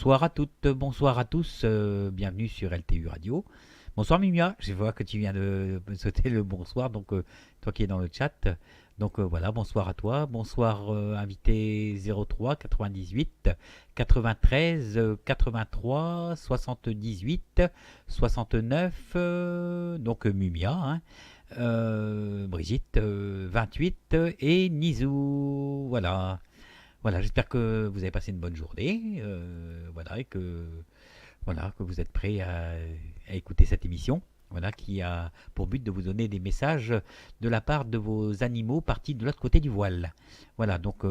Bonsoir à toutes, bonsoir à tous, bienvenue sur LTU Radio. Bonsoir Mimia, je vois que tu viens de me souhaiter le bonsoir, donc toi qui es dans le chat. Donc voilà, bonsoir à toi, bonsoir invité 03 98 93 83 78 69, donc Mumia, hein, Brigitte 28 et Nizou, voilà. Voilà, j'espère que vous avez passé une bonne journée, voilà, et que vous êtes prêts à écouter cette émission, voilà, qui a pour but de vous donner des messages de la part de vos animaux partis de l'autre côté du voile. Voilà, donc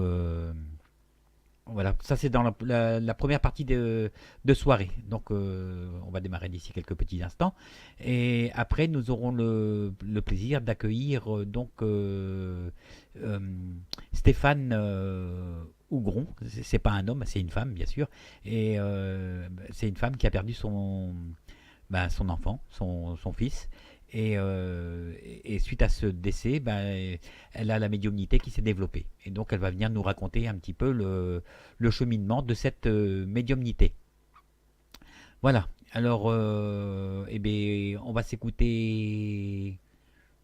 voilà, ça c'est dans la première partie de soirée. Donc on va démarrer d'ici quelques petits instants. Et après, nous aurons le plaisir d'accueillir euh, Stéphane Hougron. C'est pas un homme, c'est une femme, bien sûr. Et c'est une femme qui a perdu son enfant, son fils. Et suite à ce décès, elle a la médiumnité qui s'est développée. Et donc elle va venir nous raconter un petit peu le cheminement de cette médiumnité. Voilà. Alors, on va s'écouter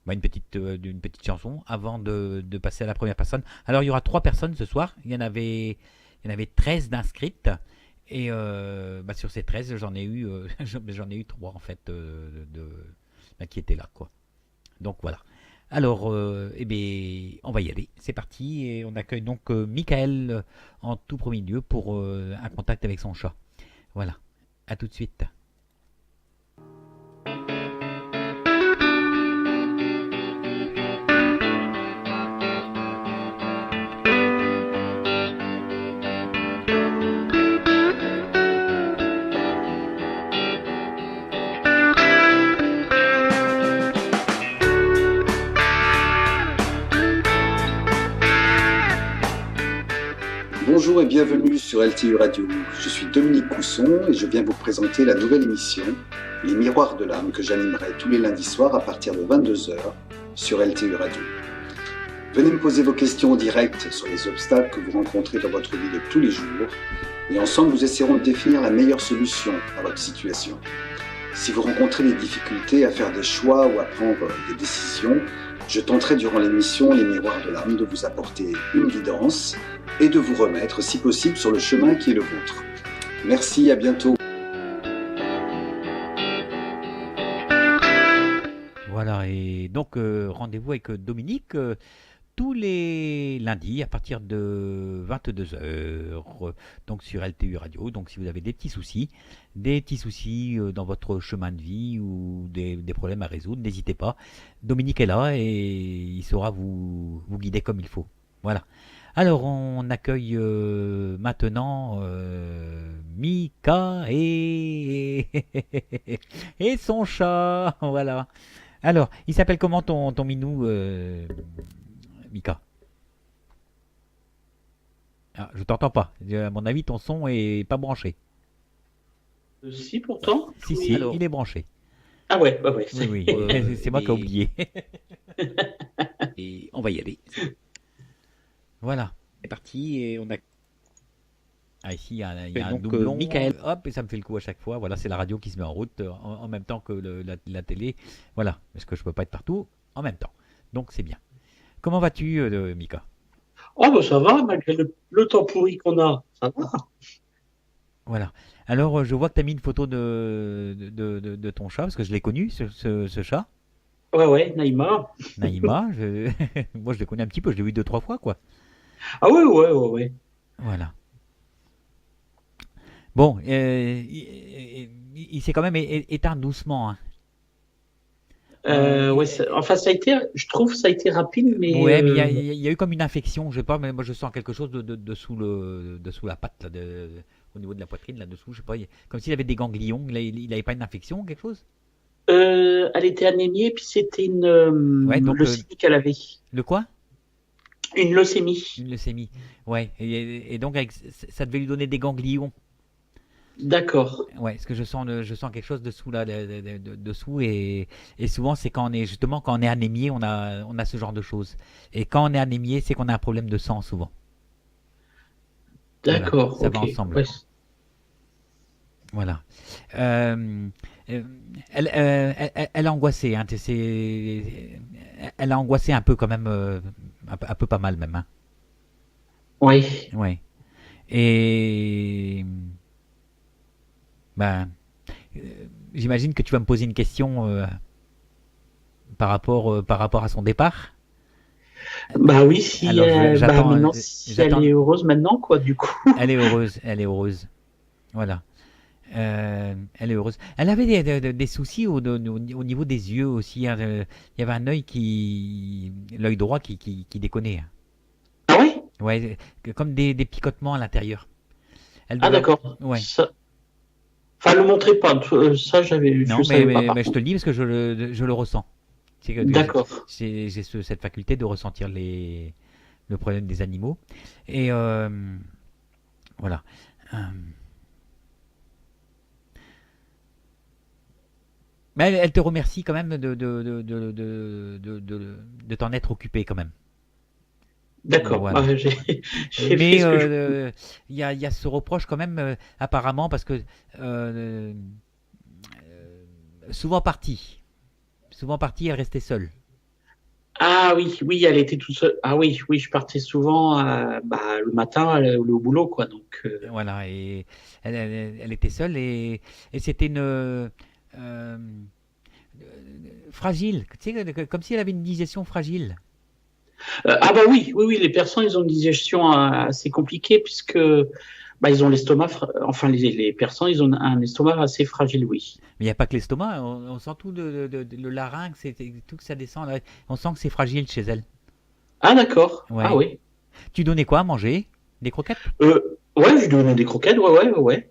une petite chanson avant de passer à la première personne. Alors, il y aura 3 personnes ce soir. Il y en avait 13 d'inscrites. Et sur ces 13, j'en ai eu 3 en fait qui étaient là, quoi. Donc voilà. Alors, on va y aller. C'est parti. Et on accueille donc Michael en tout premier lieu pour un contact avec son chat. Voilà. À tout de suite. Bonjour et bienvenue sur LTU Radio. Je suis Dominique Cousson et je viens vous présenter la nouvelle émission Les Miroirs de l'âme que j'animerai tous les lundis soirs à partir de 22h sur LTU Radio. Venez me poser vos questions en direct sur les obstacles que vous rencontrez dans votre vie de tous les jours et ensemble nous essaierons de définir la meilleure solution à votre situation. Si vous rencontrez des difficultés à faire des choix ou à prendre des décisions, je tenterai durant l'émission Les Miroirs de l'âme de vous apporter une guidance et de vous remettre, si possible, sur le chemin qui est le vôtre. Merci, à bientôt. Voilà, et donc rendez-vous avec Dominique tous les lundis à partir de 22h, donc sur LTU Radio. Donc si vous avez des petits soucis dans votre chemin de vie ou des problèmes à résoudre, n'hésitez pas. Dominique est là et il saura vous guider comme il faut. Voilà. Alors on accueille maintenant Mika et son chat. Voilà. Alors, il s'appelle comment ton minou, Mika? Ah, je t'entends pas. À mon avis, ton son est pas branché. Si, pourtant. Si, Oui, si, alors. il est branché. Ah ouais, bah ouais. Oui, oui. C'est moi qui ai oublié. Et on va y aller. Voilà, c'est parti et on a. Ah, ici, il y a un doublon. Michael, hop, et ça me fait le coup à chaque fois. Voilà, c'est la radio qui se met en route en même temps que la télé. Voilà, parce que je peux pas être partout en même temps. Donc, c'est bien. Comment vas-tu, Mika? Oh, bah ça va, malgré le temps pourri qu'on a, ça va. Voilà. Alors, je vois que tu as mis une photo de ton chat, parce que je l'ai connu, ce chat. Ouais, Naïma. Naïma, moi je l'ai connu un petit peu, je l'ai vu 2-3 fois, quoi. Ah ouais. Voilà. Bon, il s'est quand même éteint doucement, hein. Ouais, enfin, je trouve ça a été rapide, mais. Ouais, mais il y a eu comme une infection, je sais pas, mais moi je sens quelque chose de dessous la patte, là, au niveau de la poitrine, là-dessous, je sais pas, comme s'il avait des ganglions, il avait pas une infection ou quelque chose? Elle était anémiée, puis c'était une Ouais, donc, leucémie qu'elle avait. Le quoi? Une leucémie. Une leucémie, ouais, et donc ça devait lui donner des ganglions. D'accord. Ouais, parce que je sens quelque chose dessous là, dessous et souvent c'est quand on est anémié, on a ce genre de choses. Et quand on est anémié, c'est qu'on a un problème de sang souvent. D'accord. Voilà, ça va Ok. ensemble. Ouais. Voilà. Euh, euh, elle a angoissé, hein, elle a angoissé un peu quand même, un peu pas mal même. Hein. Oui. Ouais. Et ben, euh, j'imagine que tu vas me poser une question par rapport à son départ. Bah oui, si, Alors bah maintenant, si elle j'attends. est heureuse maintenant, quoi, du coup. Elle est heureuse, elle est heureuse. Voilà. Elle est heureuse. Elle avait des soucis au niveau des yeux aussi. Hein. Il y avait un l'œil droit qui déconnait. Hein. Ah oui? Ouais, comme des picotements à l'intérieur. Elle Ah devait avoir. d'accord. Ouais. Ça... Enfin, le montrez pas. Ça, je Non, savais pas par mais je te contre. le dis parce que je le ressens. C'est que D'accord. j'ai cette faculté de ressentir le problème des animaux. Et voilà. Euh, Mais elle te remercie quand même de t'en être occupé quand même. D'accord. Voilà. Bah, j'ai fait Mais ce que je pouvais. il y a ce reproche quand même, apparemment, parce que euh, souvent partie. Souvent partie, elle restait seule. Ah oui, oui, elle était toute seule. Ah oui, oui, je partais souvent bah, le matin aller au boulot, quoi. Donc, Voilà, et elle était seule et c'était une fragile, tu sais, comme si elle avait une digestion fragile. ah bah oui, oui, oui, les personnes, ils ont une digestion assez compliquée puisque bah, ils ont l'estomac. Enfin, les personnes, ils ont un estomac assez fragile, oui. Mais il n'y a pas que l'estomac, on sent tout le larynx, tout que ça descend. Là. On sent que c'est fragile chez elle. Ah d'accord. Ah Ouais. oui. Tu donnais quoi à manger? Des croquettes? Ouais, je lui donnais des croquettes. Ouais, ouais, ouais, ouais.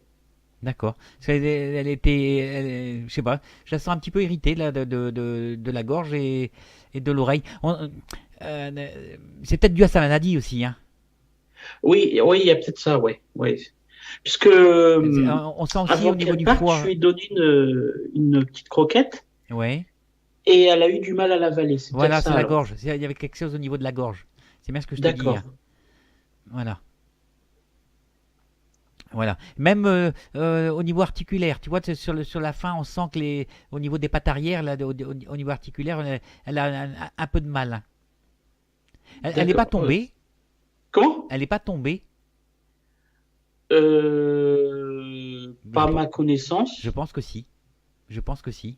D'accord. Parce qu'elle elle était, je sais pas, je la sens un petit peu irritée là, de la gorge et de l'oreille. C'est peut-être dû à sa maladie aussi. Hein. Oui, oui, il y a peut-être ça, ouais, ouais. Puisque On sent aussi au avant niveau qu'elle du parte, je foie. lui ai donné une petite croquette Ouais. et elle a eu du mal à l'avaler. C'est peut-être Voilà, c'est ça la alors. gorge. Il y avait quelque chose au niveau de la gorge. C'est bien ce que je te dis. D'accord. Hein. Voilà. Voilà. Même au niveau articulaire, tu vois, sur la fin, on sent que au niveau des pattes arrière, là, au niveau articulaire, elle a un peu de mal. Hein. Elle n'est pas D'accord. tombée. Comment? Elle n'est pas tombée. Mais Pas à ma connaissance. je pense que si. Je pense que si.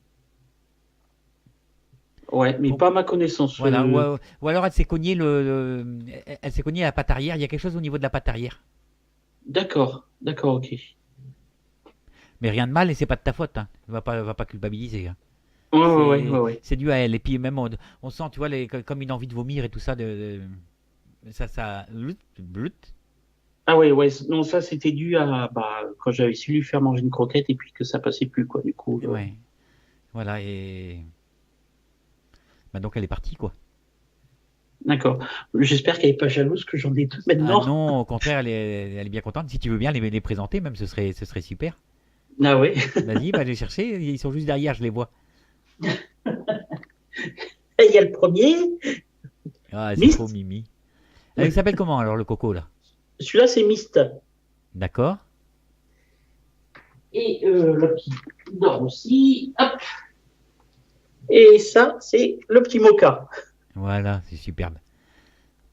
Ouais, mais Pour- pas à ma connaissance. voilà. Ou alors elle s'est cognée elle s'est cognée à la patte arrière. Il y a quelque chose au niveau de la patte arrière. D'accord, d'accord, ok. Mais rien de mal et c'est pas de ta faute. Hein. Va pas culpabiliser. Hein. Ouais, ouais, ouais, ouais, ouais. C'est dû à elle. Et puis même on sent, tu vois, comme une envie de vomir et tout ça. Ça. Blut. Ah ouais, ouais. Non, ça c'était dû à bah, quand j'avais su lui faire manger une croquette et puis que ça passait plus, quoi. Du coup, Ouais. Voilà. Et bah, donc elle est partie, quoi. d'accord. J'espère qu'elle est pas jalouse que j'en ai deux Ah maintenant. non, au contraire, elle est bien contente. Si tu veux bien les présenter, même ce serait super. Ah ouais. Vas-y, va les chercher. Ils sont juste derrière, je les vois. Et il y a le premier, Ah, c'est trop Mist. mimi. Il s'appelle comment alors le coco là? Celui-là, c'est Mist. D'accord. Et le petit dort aussi. Hop. Et ça, c'est le petit Mocha. Voilà, c'est superbe.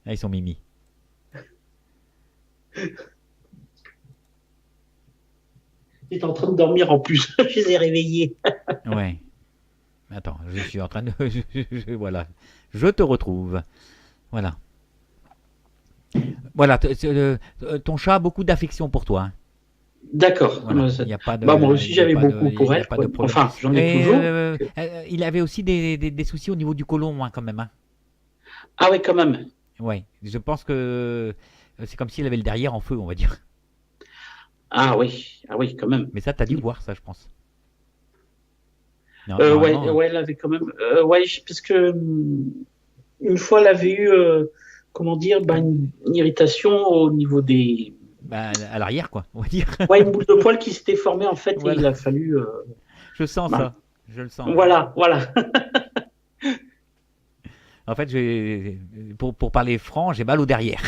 Là, ils sont mimi. Il est en train de dormir en plus. Je les ai réveillés. Ouais. Attends, je suis en train de. Voilà. Je te retrouve. Voilà. Voilà. Ton chat a beaucoup d'affection pour toi. Hein. D'accord. Voilà. Il n'y a pas Bah, moi de. aussi, j'avais beaucoup pour Il y a elle, pas quoi. de problème. Enfin, j'en ai Et toujours. il avait aussi des soucis au niveau du côlon, hein, quand même. Hein. Ah ouais, quand même. Ouais. Je pense que c'est comme s'il avait le derrière en feu, on va dire. Ah oui, quand même. Mais ça, t'as dû voir ça, je pense. Non, Ouais, normalement. ouais, elle avait quand même. Ouais, parce que une fois, elle avait eu, comment dire, bah, une irritation au niveau des. Bah, à l'arrière, quoi, on va dire. Ouais, une boule de poil qui s'était formée en fait et Voilà. il a fallu. Je sens Bah, ça. Je le sens. voilà, voilà. En fait, pour parler franc, j'ai mal au derrière.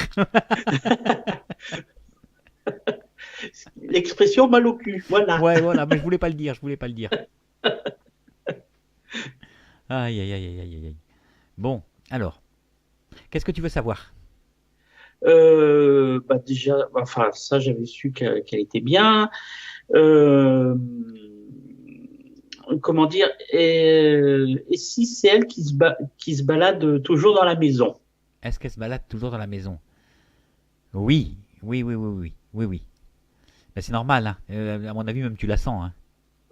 l'expression mal au cul, voilà. Ouais, voilà, mais je voulais pas le dire, je voulais pas le dire. Aïe, aïe, aïe, aïe, aïe, aïe. Bon, alors, qu'est-ce que tu veux savoir? Bah déjà, enfin, ça, j'avais su qu'elle était bien. Euh, comment dire, et si c'est elle qui se balade toujours dans la maison? Est-ce qu'elle se balade toujours dans la maison? Oui, oui, oui, oui, oui, oui, oui. Ben, c'est normal, hein. À mon avis, même tu la sens, hein.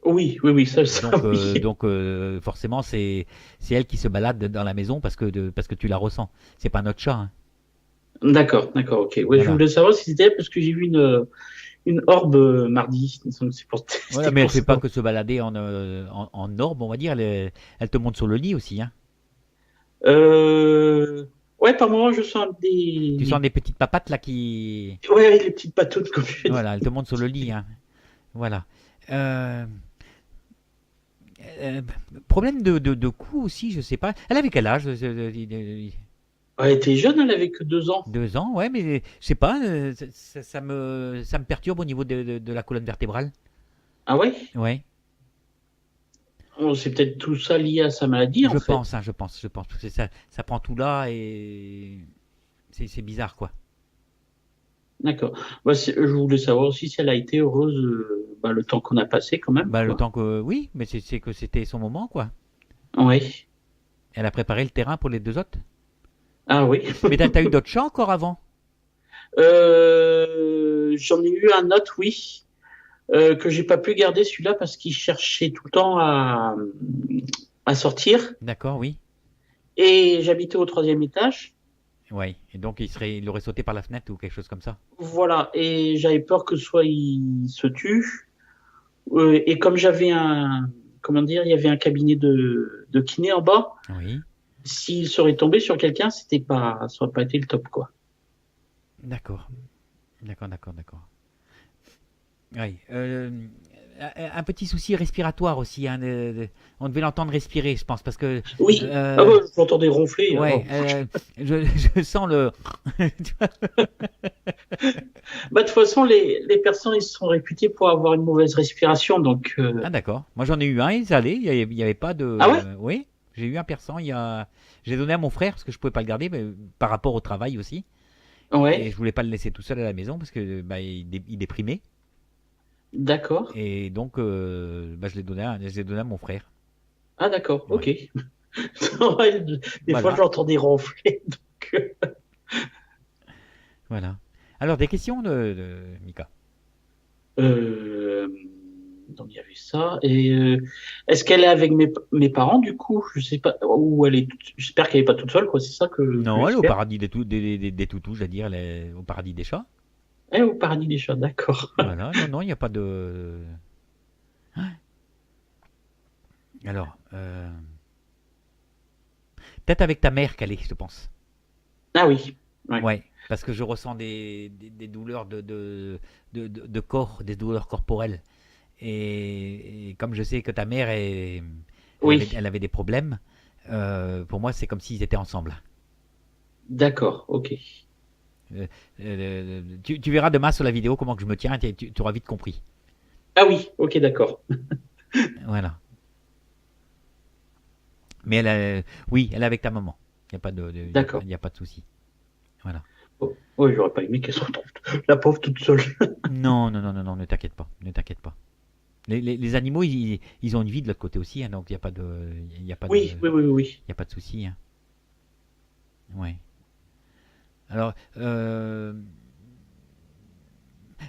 Oui, oui, oui, ça, oui. Forcément, c'est elle qui se balade dans la maison parce que tu la ressens. C'est pas notre chat, hein. D'accord, d'accord, ok. Ouais, je Voilà. voulais savoir si c'était elle parce que j'ai vu une orbe mardi. Donc Voilà, c'était mais elle pour fait ça. pas que se balader en orbe, on va dire. Elle te monte sur le lit aussi, hein. Euh, ouais, par moment, je sens Tu sens des petites papates là qui. ouais, les petites patounes, comme je dis. Voilà, elle te monte sur le lit, hein. Voilà. Euh, euh, Problème de cou aussi, je sais pas. Elle avait quel âge? Elle était jeune, elle avait que 2 ans. 2 ans, ouais, mais je sais pas, ça me perturbe au niveau de la colonne vertébrale. Ah ouais? Ouais, Oh, c'est peut-être tout ça lié à sa maladie, en je fait. pense, hein, je pense. Ça prend tout là et c'est bizarre, quoi. D'accord. Bah, je voulais savoir aussi si elle a été heureuse bah, le temps qu'on a passé, quand même, Bah, le quoi. temps que, oui, mais c'est que c'était son moment, quoi. Ouais. Elle a préparé le terrain pour les deux autres. Ah oui. Mais t'as eu d'autres chats encore avant? J'en ai eu un autre, oui, que j'ai pas pu garder celui-là parce qu'il cherchait tout le temps à sortir. D'accord, oui. Et j'habitais au 3e étage. Ouais. Et donc il aurait sauté par la fenêtre ou quelque chose comme ça. Voilà. Et j'avais peur que soit il se tue. Et comme j'avais comment dire, il y avait un cabinet de kiné en bas. Oui. S'il serait tombé sur quelqu'un, ça aurait pas été le top, quoi. D'accord. D'accord, d'accord, d'accord. Oui. Un petit souci respiratoire aussi, hein, on devait l'entendre respirer, je pense, parce que Oui. Ah euh, bah, je l'entendais ronfler. ouais, Alors. je sens le. Tu vois. Bah, de toute façon, les personnes, ils sont réputés pour avoir une mauvaise respiration, donc. Ah d'accord. Moi j'en ai eu un, il allait, il y avait pas Ah ouais? de. Oui, j'ai eu un persan. J'ai donné à mon frère parce que je pouvais pas le garder, mais par rapport au travail aussi, et Ouais. je voulais pas le laisser tout seul à la maison parce que bah, il déprimait, D'accord. et donc bah, je l'ai donné à mon frère. Ah d'accord. Ok. Ouais. Ouais, des fois, je Voilà, l'entendais ronfler. Donc, voilà. Alors des questions de Mika. euh, donc il y avait ça. Et est-ce qu'elle est avec mes parents du coup? Je sais pas. Ou j'espère qu'elle est pas toute seule, quoi. C'est ça que Non, elle est au j'espère. paradis des toutous, j'allais dire, elle est au paradis des chats. Elle est au paradis des chats. D'accord. Voilà, non, non, il n'y a pas de. Alors, peut-être avec ta mère qu'elle est, je pense. Ah oui. Ouais. Ouais, parce que je ressens des douleurs de corps, des douleurs corporelles. Et comme je sais que ta mère, Oui. elle avait des problèmes, pour moi, c'est comme s'ils étaient ensemble. D'accord. Ok. Tu verras demain sur la vidéo comment que je me tiens, et tu auras vite compris. Ah oui. Ok. D'accord. Voilà. Mais oui, elle est avec ta maman. Il n'y a pas D'accord. y a pas de souci. Voilà. Oh, oui, j'aurais pas aimé qu'elle se retrouve la pauvre toute seule. Non, non, non, non, non, ne t'inquiète pas, ne t'inquiète pas. Les animaux, ils ont une vie de l'autre côté aussi, hein, donc il n'y a pas de, il y a pas de, Oui. Oui. Oui. Oui. Oui. y a pas de souci, hein. Ouais. Alors,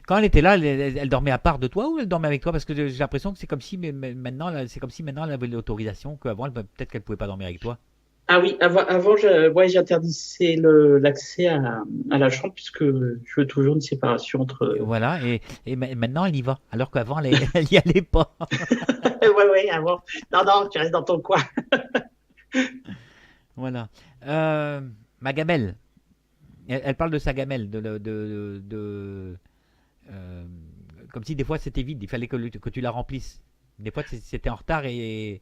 quand elle était là, elle dormait à part de toi ou elle dormait avec toi? Parce que j'ai l'impression que c'est comme si maintenant, c'est comme si maintenant elle avait l'autorisation, qu'avant, peut-être qu'elle pouvait pas dormir avec toi. Ah oui, avant ouais, j'interdisais l'accès à la chambre puisque je veux toujours une séparation Et entre. voilà, et maintenant elle y va, alors qu'avant elle y allait pas. Ouais, ouais, avant. Non, non, tu restes dans ton coin. Voilà. Euh, Ma gamelle, elle parle de sa gamelle, euh, comme si des fois c'était vide, il fallait que tu la remplisses. Des fois c'était en retard et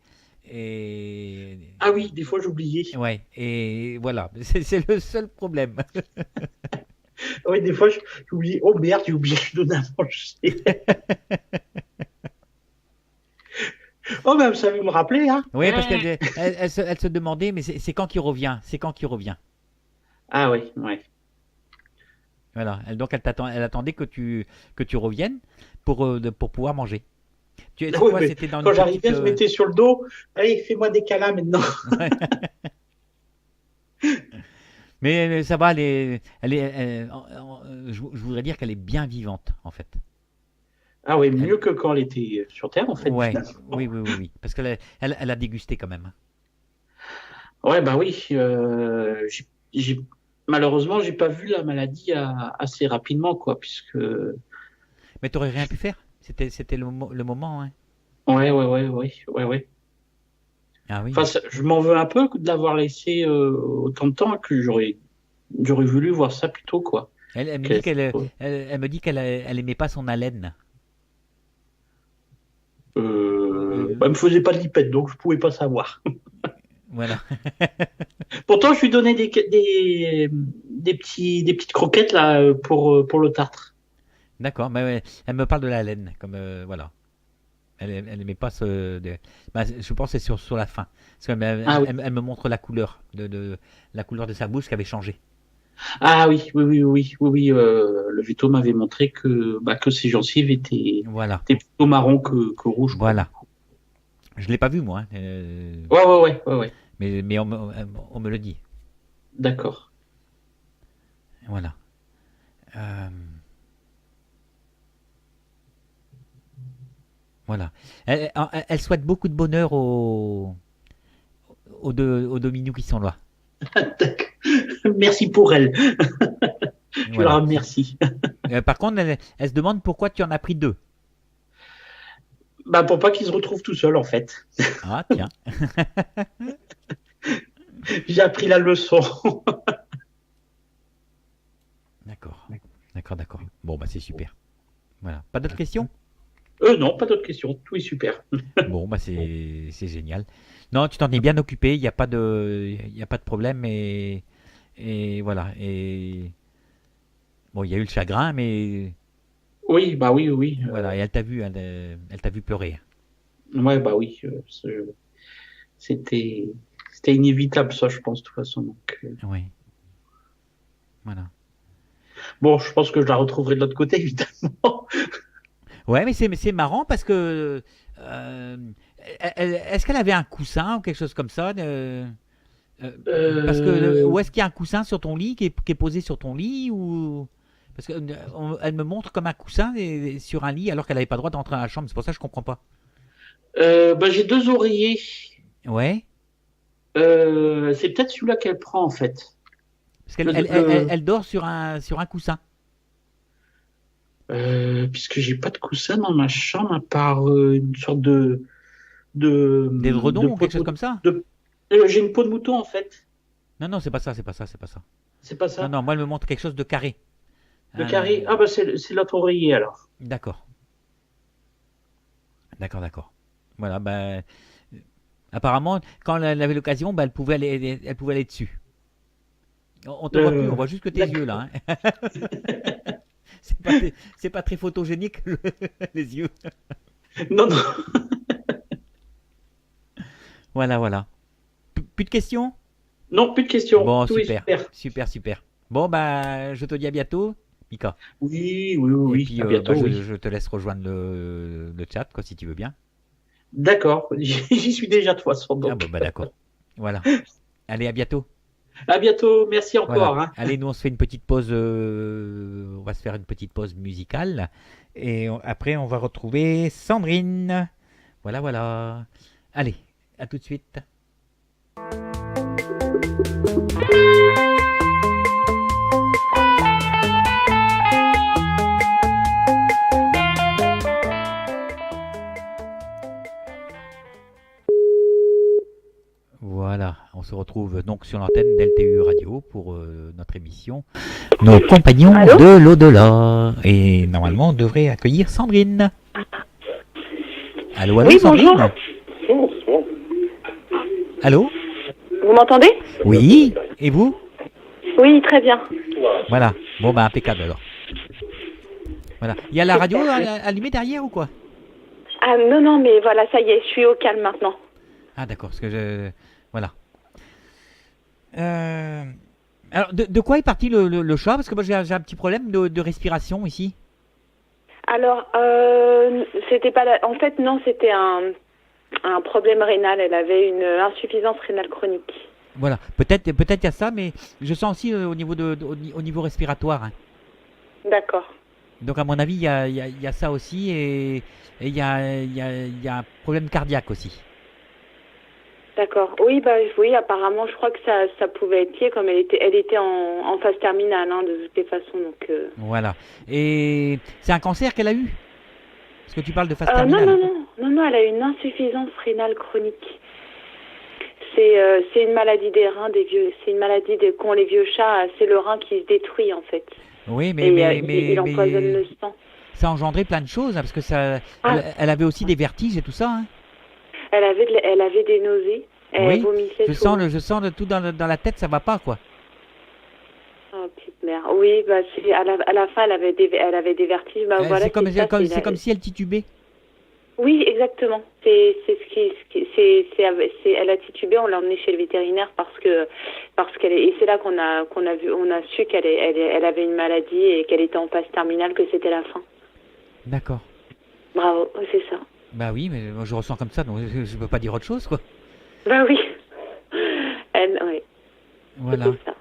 Ah oui, des fois j'oubliais. ouais, et voilà, c'est le seul problème. Oui, des fois, j'oublie. Oh merde, j'ai oublié de donner à manger. Oh, ben, vous savez me rappeler, hein? Oui, parce qu'elle se demandait, mais c'est quand qu'il revient? C'est quand qu'il revient? Ah oui, ouais. Voilà. Donc elle attendait que tu reviennes pour pouvoir manger. Ah C'est oui, quoi? mais C'était dans quand une petite. j'arrivais, je mettais sur le dos. Allez, fais-moi des câlins maintenant. Ouais. Mais ça va, je voudrais dire qu'elle est bien vivante, en fait. Ah oui, Elle- mieux que quand elle était sur Terre, en fait, ouais, finalement. oui. Parce elle a dégusté quand même. Ouais, bah oui. Malheureusement, j'ai pas vu la maladie assez rapidement, quoi, puisque. Mais t'aurais rien pu faire. C'était le moment, hein. Ouais. Ah oui. Enfin, je m'en veux un peu de l'avoir laissé autant de temps que j'aurais voulu voir ça plus tôt, quoi. Elle me dit Que- elle me dit elle aimait pas son haleine. Elle me faisait pas de lipette, donc je pouvais pas savoir. Voilà. Pourtant, je lui donnais des petites croquettes là pour le tartre. D'accord. Mais ouais, elle me parle de la laine, comme voilà. Elle aimait pas bah, je pense que c'est sur la fin. Parce qu'Ah oui. elle me montre la couleur la couleur de sa bouche qui avait changé. Ah oui. Le veto m'avait montré que ses gencives Voilà. étaient plutôt marron que rouge, quoi. Voilà. Je l'ai pas vu moi, hein, Ouais. mais on me le dit. D'accord. Voilà. Euh, voilà. Elle souhaite beaucoup de bonheur aux deux minous qui sont là. D'accord. Merci pour elle. Je la Voilà. remercie. Par contre, elle se demande pourquoi tu en as pris deux. Bah, pour pas qu'ils se retrouvent tout seuls, en fait. Ah tiens. J'ai appris la leçon. D'accord. Bon bah c'est super. Voilà. Pas d'autres questions? Non, pas d'autres questions. Tout est super. Bon bah c'est génial. Non, tu t'en es bien occupé. Il y a pas de problème et voilà. Et bon, il y a eu le chagrin, mais Oui, bah oui. voilà. Et elle t'a vu pleurer. Ouais, bah oui. C'était inévitable, ça, je pense, de toute façon. Donc, Oui. Voilà. bon, je pense que je la retrouverai de l'autre côté, évidemment. Ouais, mais c'est marrant parce que euh, est-ce qu'elle avait un coussin ou quelque chose comme ça parce que où est-ce qu'il y a un coussin sur ton lit qui est posé sur ton lit ou parce que elle me montre comme un coussin sur un lit alors qu'elle n'avait pas le droit d'entrer dans la chambre. C'est pour ça que je comprends pas. Bah, j'ai deux oreillers. Ouais. C'est peut-être celui-là qu'elle prend, en fait. Parce qu'elle elle dort sur un coussin. Puisque j'ai pas de coussin dans ma chambre, à part une sorte Des de dredons ou peau quelque chose comme ça. j'ai une peau de mouton, en fait. Non, c'est pas ça. C'est pas Non, ça? moi elle me montre quelque chose de carré. Le carré? Ah, bah, c'est l'autre oreiller, alors. D'accord. Voilà, bah, apparemment, quand elle avait l'occasion, bah, elle pouvait aller dessus. On te voit plus, on voit juste que tes yeux là. Hein. C'est pas très photogénique les yeux. Non. Voilà. Plus de questions? Non, plus de questions. Bon, Tout est super. super. Bon, bah, je te dis à bientôt, Mika. Oui. Et puis, À bientôt, bah, oui. je te laisse rejoindre le chat, quoi, si tu veux bien. D'accord. J'y suis déjà, de toute façon. Ah, Donc. bon, bah, d'accord. Voilà. Allez, à bientôt. À bientôt. Merci Voilà. encore. Hein. Allez, nous on se fait une petite pause. On va se faire une petite pause musicale. Et après, on va retrouver Sandrine. Voilà. Allez, à tout de suite. Voilà, on se retrouve donc sur l'antenne d'LTU Radio pour notre émission Nos compagnons Allô de l'au-delà. Et normalement, on devrait accueillir Sandrine. Allô, Oui, Sandrine. bonjour. Allô. Vous m'entendez? Oui, et vous? Oui, très bien. Voilà. Bon, bah impeccable alors. Voilà. Il y a la radio allumée derrière ou quoi? Ah non, non, mais voilà, ça y est, je suis au calme maintenant. Ah d'accord, parce que voilà. Alors, de quoi est parti le chat? Parce que moi j'ai un petit problème de respiration ici. Alors, c'était pas en fait, non, c'était un problème rénal. Elle avait une insuffisance rénale chronique. Voilà, peut-être il y a ça, mais je sens aussi au niveau au niveau respiratoire, hein. D'accord. Donc à mon avis, il y a ça aussi et il y a un problème cardiaque aussi. D'accord. Oui, bah oui, apparemment, je crois que ça pouvait être lié, comme elle était en phase terminale, hein, de toutes les façons. Donc. Voilà. Et c'est un cancer qu'elle a eu? Parce que tu parles de phase Non, terminale. non, elle a une insuffisance rénale chronique. C'est une maladie des reins des vieux. C'est une maladie qu'ont les vieux chats. C'est le rein qui se détruit en fait. Oui, Il empoisonne le sang. Ça a engendré plein de choses, hein, parce que elle avait aussi des vertiges et tout ça. Hein. Elle avait des nausées. Elle vomissait. Je sens tout dans la tête, ça va pas quoi. Oh petite mère. Oui, bah à la fin elle avait des vertiges. Bah voilà. C'est comme si elle titubait. Oui, exactement. C'est elle a titubé, on l'a emmenée chez le vétérinaire parce qu'elle est, et c'est là qu'on a su qu'elle avait une maladie et qu'elle était en phase terminale, que c'était la fin. D'accord. Bravo, c'est ça. Bah oui, mais moi je ressens comme ça, donc je peux pas dire autre chose quoi. Bah oui. Oui. Voilà. C'est ça.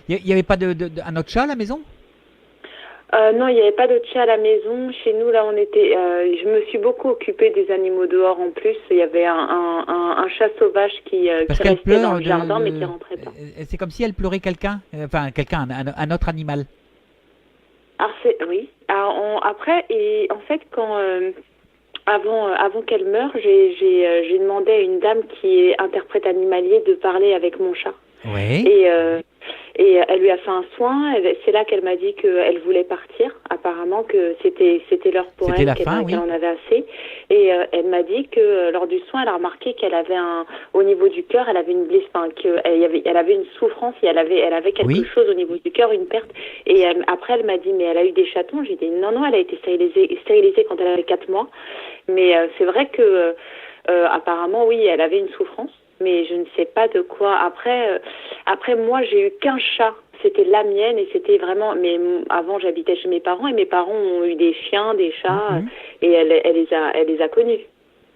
Y avait pas un autre chat à la maison? Non, il n'y avait pas d'autre chat à la maison. Chez nous, là, je me suis beaucoup occupée des animaux dehors en plus. Il y avait un chat sauvage qui restait dans le jardin, mais qui rentrait pas. C'est comme si elle pleurait quelqu'un, un autre animal. Alors, oui. Alors, après, et en fait, avant qu'elle meure, j'ai demandé à une dame qui est interprète animalier de parler avec mon chat. Oui. Et elle lui a fait un soin. C'est là qu'elle m'a dit qu'elle voulait partir. Apparemment que c'était l'heure pour elle, qu'elle en avait assez. Et elle m'a dit que lors du soin, elle a remarqué qu'elle avait au niveau du cœur, elle avait une blessure, elle avait une souffrance, et elle avait quelque chose au niveau du cœur, une perte. Et après, elle m'a dit, mais elle a eu des chatons. J'ai dit, non, elle a été stérilisée quand elle avait 4 mois. Mais c'est vrai que apparemment, oui, elle avait une souffrance. Mais je ne sais pas de quoi. Après moi, j'ai eu qu'un chat. C'était la mienne et c'était vraiment. Mais avant, j'habitais chez mes parents et mes parents ont eu des chiens, des chats et elle les a connus.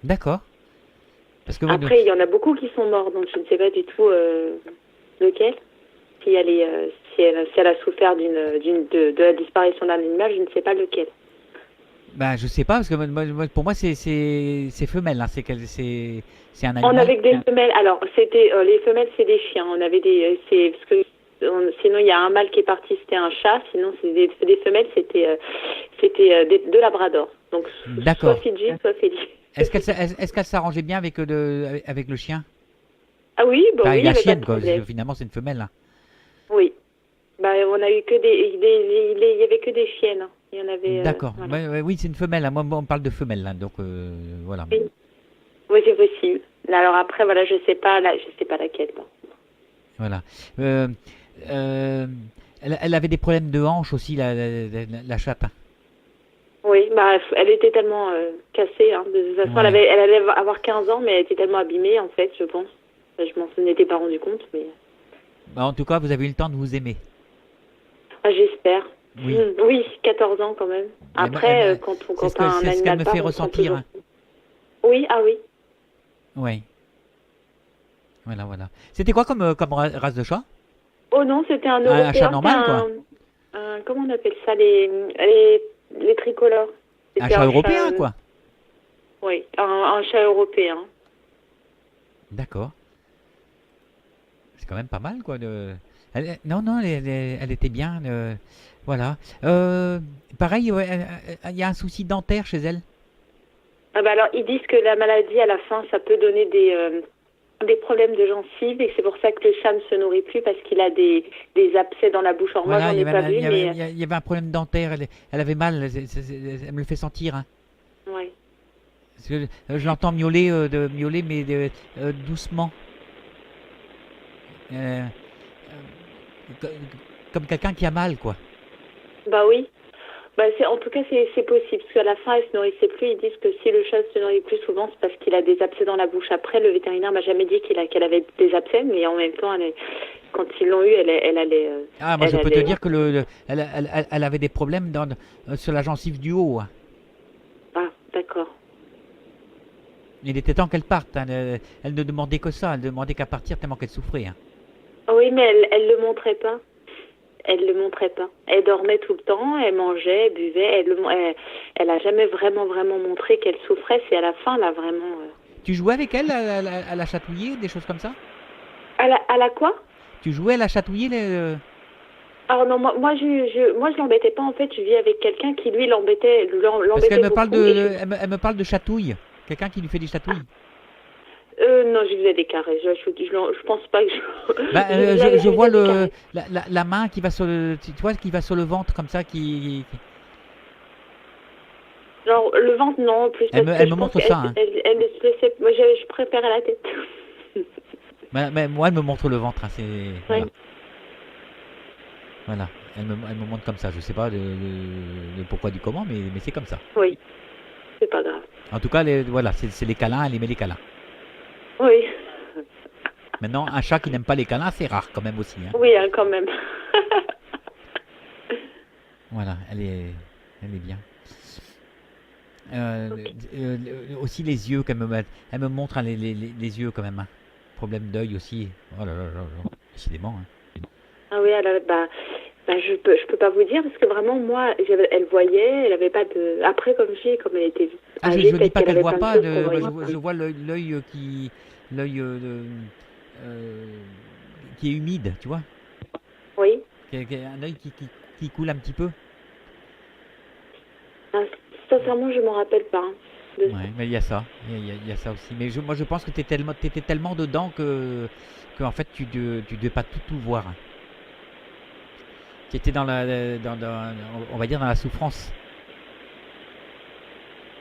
D'accord. Après, il y en a beaucoup qui sont morts, donc je ne sais pas du tout lequel. Si elle a souffert de la disparition d'un animal, je ne sais pas lequel. Ben, je sais pas, parce que pour moi, c'est femelle, hein. C'est un animal. On avait que des femelles. Alors, c'était les femelles, c'est des chiens. On avait sinon, il y a un mâle qui est parti, c'était un chat. Sinon, c'est des femelles, c'était deux labradors. Donc, soit Fidji, soit Feli. Est-ce qu'elle s'arrangeait bien avec le chien? Ah oui, bon, oui, la chienne, quoi. Finalement, c'est une femelle, là. Oui. Bah, on a eu que il y avait que des chiennes. Hein. Il y en avait. D'accord. Voilà. Oui, c'est une femelle. Hein. Moi, on parle de femelle, là. Donc, voilà. Oui, c'est possible. Alors après, voilà, je sais pas laquelle. Bon. Voilà. Elle avait des problèmes de hanche aussi, la chatte. Hein. Oui, bah, elle était tellement cassée. Hein. De toute façon, elle allait avoir 15 ans, mais elle était tellement abîmée, en fait, je pense. Je m'en étais pas rendu compte, mais. Bah, en tout cas, vous avez eu le temps de vous aimer. Ah, j'espère. Oui. Oui, 14 ans quand même. Après, quand un animal c'est ce qu'elle me fait ressentir. Hein. Oui, ah oui. Oui. Voilà. C'était quoi comme race de chat? Oh non, c'était un européen. Un chat normal, quoi. Comment on appelle ça, les tricolores. Un chat européen, quoi. Oui, un chat européen. D'accord. C'est quand même pas mal, quoi. Elle était bien. Voilà. Pareil, il y a un souci dentaire chez elle. Ah bah alors, ils disent que la maladie, à la fin, ça peut donner des problèmes de gencives et c'est pour ça que le chat ne se nourrit plus parce qu'il a des abcès dans la bouche. Alors voilà, moi, j'en ai pas vu, mais... Il y avait un problème dentaire. Elle avait mal. Elle me le fait sentir. Hein. Oui. Parce que je l'entends miauler, mais doucement. comme quelqu'un qui a mal, quoi. Bah oui. Bah en tout cas, c'est possible. Parce qu'à la fin, elle se nourrissait plus. Ils disent que si le chat se nourrit plus souvent, c'est parce qu'il a des abcès dans la bouche. Après, le vétérinaire m'a jamais dit qu'elle avait des abcès, mais en même temps, quand ils l'ont eu, elle allait. Moi, je peux te dire que elle avait des problèmes sur la gencive du haut. Hein. Ah, d'accord. Il était temps qu'elle parte. Hein. Elle ne demandait que ça. Elle demandait qu'à partir tellement qu'elle souffrait. Hein. Oui, mais elle le montrait pas. Elle le montrait pas. Elle dormait tout le temps, elle mangeait, elle buvait. Elle a jamais vraiment montré qu'elle souffrait. C'est à la fin, là, vraiment. Tu jouais avec elle à la chatouiller, des choses comme ça? À la quoi? Tu jouais à la chatouiller Alors non, moi je l'embêtais pas. En fait, je vis avec quelqu'un qui lui l'embêtait. Parce qu'elle me parle elle me parle de chatouille. Quelqu'un qui lui fait des chatouilles. Non, je faisais des carrés. Je pense pas que je vois la main qui va sur qui va sur le ventre comme ça, Genre, le ventre, non, plus. Elle me montre ça. Hein. Moi, je préférais la tête. Mais moi, elle me montre le ventre. Hein, oui. Voilà. Elle me montre comme ça. Je sais pas le pourquoi du comment, mais c'est comme ça. Oui, c'est pas grave. En tout cas, voilà, c'est les câlins. Elle aimait les câlins. Oui. Maintenant, un chat qui n'aime pas les câlins, c'est rare quand même aussi. Hein. Oui, hein, quand même. Voilà, elle est bien. Aussi les yeux qu'elle me met. Elle me montre hein, les yeux quand même. Hein. Problème d'œil aussi. Oh là là là là. Décidément. Hein. Ah oui, je peux pas vous dire parce que vraiment moi, elle voyait, elle avait pas de. Après, comme elle était. Je dis pas qu'elle voit pas. Je vois l'œil qui est humide, tu vois. Oui. Un œil qui coule un petit peu. Sincèrement, je m'en rappelle pas. Ouais, mais il y a ça. Il y a ça aussi. Mais moi, je pense que t'étais tellement dedans que en fait, tu devais pas tout voir. Tu étais on va dire dans la souffrance.